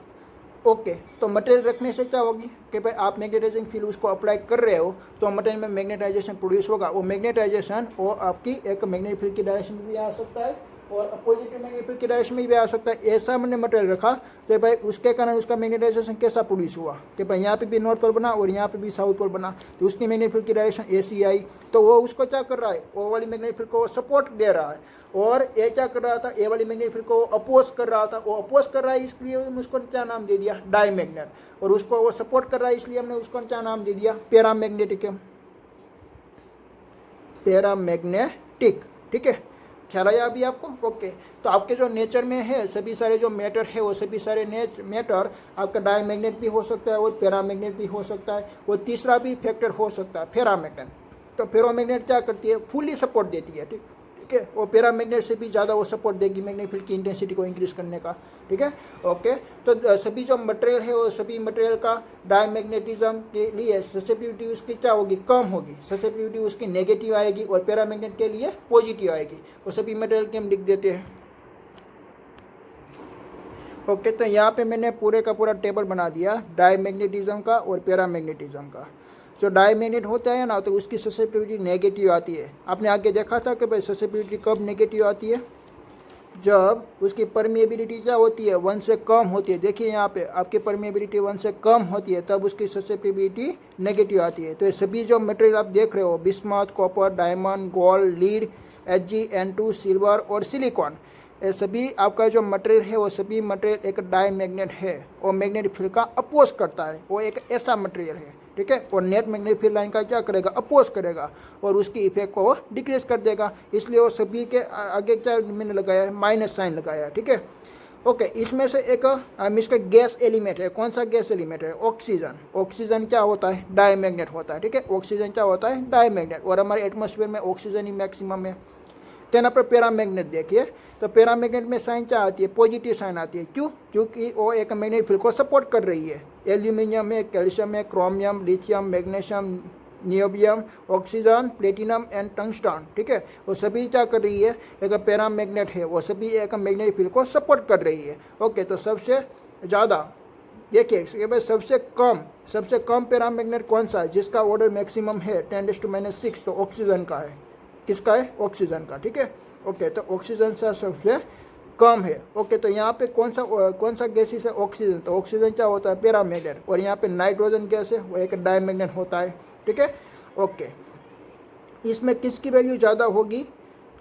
ओके, तो मटेरियल रखने से क्या होगी कि भाई आप मैग्नेटाइजिंग फील्ड उसको अप्लाई कर रहे हो, तो मटेरियल में मैग्नेटाइजेशन प्रोड्यूस होगा। वो मैग्नेटाइजेशन वो आपकी एक मैग्नेटिक फील्ड की डायरेक्शन में भी आ सकता है और पॉजिटिव मैग्नेटिक फील्ड की डायरेक्शन में भी आ सकता है। ऐसा मैंने मटेरियल रखा तो भाई उसके कारण उसका मैग्नेटाइजेशन कैसा प्रोड्यूस हुआ कि भाई यहाँ पे भी नॉर्थ पोल बना और यहाँ पे भी साउथ पोल बना, तो उसकी मैग्नेटिक फील्ड की डायरेक्शन ऐसी आई, तो वो उसको क्या कर रहा है, वो वाली मैग्नेटिक फील्ड को सपोर्ट दे रहा है, और ये क्या कर रहा था, ए वाली मैग्नेटिक फील्ड को अपोज कर रहा था, वो अपोज कर रहा है इसलिए हमने उसको क्या नाम दे दिया, डायमैग्नेट, और उसको वो सपोर्ट कर रहा है इसलिए हमने उसको क्या नाम दे दिया, पैरामैग्नेटिक, पैरामैग्नेटिक। ठीक है, ख्याल आया अभी आपको? ओके, तो आपके जो नेचर में है सभी सारे जो मैटर है वो सभी सारे मैटर आपका डायमैग्नेट भी हो सकता है और पैरामैग्नेट भी हो सकता है, और तीसरा भी फैक्टर हो सकता है फेरामैग्नेट। तो फेरोमैग्नेट क्या करती है, फुली सपोर्ट देती है। ठीक है, वो पैरामैग्नेट से भी ज़्यादा वो सपोर्ट देगी मैग्नेटिक फील्ड की इंटेंसिटी को इंक्रीज करने का। ठीक है, ओके, तो सभी जो मटेरियल है वो सभी मटेरियल का डायमैग्नेटिज्म के लिए ससेप्टिविटी उसकी क्या होगी, कम होगी, ससेप्टिविटी उसकी नेगेटिव आएगी, और पैरामैग्नेट के लिए पॉजिटिव आएगी। वो सभी मटेरियल के हम लिख देते हैं। ओके, तो यहाँ पे मैंने पूरे का पूरा टेबल बना दिया डायमैग्नेटिज्म का और पैरामैग्नेटिज्म का। जो डायमैग्नेट होता है ना तो उसकी ससेप्टिविटी नेगेटिव आती है। आपने आगे देखा था कि भाई ससेप्टिविटी कब नेगेटिव आती है, जब उसकी परमिएबिलिटी क्या होती है, 1 से कम होती है। देखिए यहाँ पे आपकी परमिएबिलिटी 1 से कम होती है तब उसकी ससेप्टिबिलिटी नेगेटिव आती है। तो ये सभी जो मटेरियल आप देख रहे हो, bismuth, copper, diamond, gold, lead, Hg, N2, silver और सिलिकॉन, ये सभी आपका जो मटेरियल है वो सभी मटेरियल एक डायमैग्नेट है और मैग्नेटिक फील्ड का अपोज करता है। वो एक ऐसा मटेरियल है। ठीक है, और नेट मैग्नेटिक फील्ड लाइन का क्या करेगा, अपोज करेगा और उसकी इफेक्ट को डिक्रीज कर देगा। इसलिए वो सभी के आगे क्या मैंने लगाया है, माइनस साइन लगाया है। ठीक है, ओके, इसमें से एक इसका गैस एलिमेंट है। कौन सा गैस एलिमेंट है, ऑक्सीजन। ऑक्सीजन क्या होता है, डायमैग्नेट होता है। ठीक है, ऑक्सीजन क्या होता है, डायमैग्नेट, और हमारे एटमॉस्फेयर में ऑक्सीजन ही मैक्सिमम है। देन पर पैरामैग्नेट देखिए, तो पैरामैग्नेट में साइन क्या आती है, पॉजिटिव साइन आती है। क्यों, क्योंकि वो एक मैग्नेटिक फील्ड को सपोर्ट कर रही है। एल्यूमिनियम है, कैल्शियम है, chromium, lithium, magnesium, niobium, oxygen, platinum and tungsten. ठीक है, वो सभी क्या कर रही है, एक पैरामैग्नेट है, वो सभी एक मैग्नेटिक फील्ड को सपोर्ट कर रही है। ओके, तो सबसे ज़्यादा देखिए भाई सबसे कम पैरामैग्नेट कौन सा है, जिसका ऑर्डर मैक्सिमम है 10⁻⁶, तो ऑक्सीजन का है। किसका है, ऑक्सीजन का। ठीक है, ओके, तो ऑक्सीजन से सबसे कम है। ओके, तो यहाँ पे कौन सा गैसेस है, ऑक्सीजन। तो ऑक्सीजन क्या होता है, पैरामैग्नेट, और यहाँ पे नाइट्रोजन गैस है, वो एक डायमैग्नेट होता है। ठीक है, ओके, इसमें किसकी वैल्यू ज़्यादा होगी,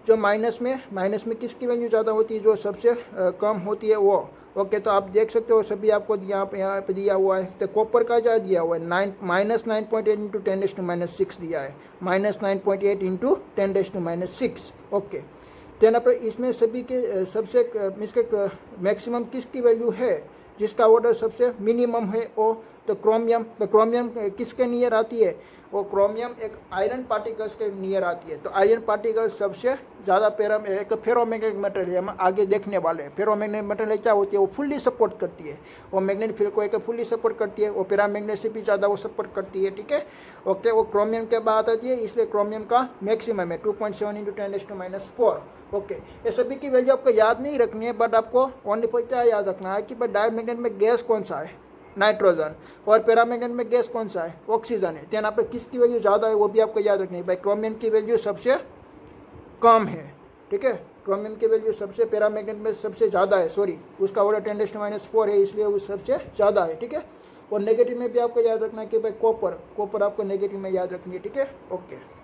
जो माइनस में किसकी वैल्यू ज़्यादा होती है, जो सबसे कम होती है वो। ओके, तो आप देख सकते हो सभी आपको यहाँ पे दिया हुआ है। तो कॉपर का क्या दिया हुआ है, -9.8 इंटू 10⁻⁶ दिया है, -9.8 इंटू 10⁻⁶। ओके, देन पर इसमें सभी के सबसे इसके मैक्सिमम किसकी वैल्यू है, जिसका ऑर्डर सबसे मिनिमम है वो, तो क्रोमियम। तो क्रोमियम किसके नियर आती है, वो क्रोमियम एक आयरन पार्टिकल्स के नियर आती है। तो आयरन पार्टिकल्स सबसे ज़्यादा एक फेरोमैग्नेटिक मटेरियल हम आगे देखने वाले हैं। फेरोमैग्नेटिक मटेरियल क्या होती है, वो फुल्ली सपोर्ट करती है, वो मैग्नेटिक फील्ड को एक फुल्ली सपोर्ट करती है, वो पैरामैग्नेट से भी ज़्यादा वो सपोर्ट करती है। ठीक है, ओके, वो क्रोमियम के बाद आती है, इसलिए क्रोमियम का मैक्सिमम है 2.7 इंटू 10⁻⁴। ओके, ये सभी की वैल्यू आपको याद नहीं रखनी है, बट आपको ओनली फॉर क्या याद रखना है कि भाई डायमैग्नेट में गैस कौन सा है, नाइट्रोजन, और पैरामैग्नेट में गैस कौन सा है, ऑक्सीजन है। देन आप किसकी वैल्यू ज़्यादा है वो भी आपको याद रखनी है। भाई क्रोमियम की वैल्यू सबसे कम है। ठीक है, क्रोमियम की वैल्यू सबसे पैरामैग्नेट में सबसे ज़्यादा है, सॉरी उसका ऑर्डर 10⁻⁴ है, इसलिए वो सबसे ज़्यादा है। ठीक है, और नेगेटिव में भी आपको याद रखना है कि भाई कॉपर आपको नेगेटिव में याद रखनी है। ठीक है, ओके।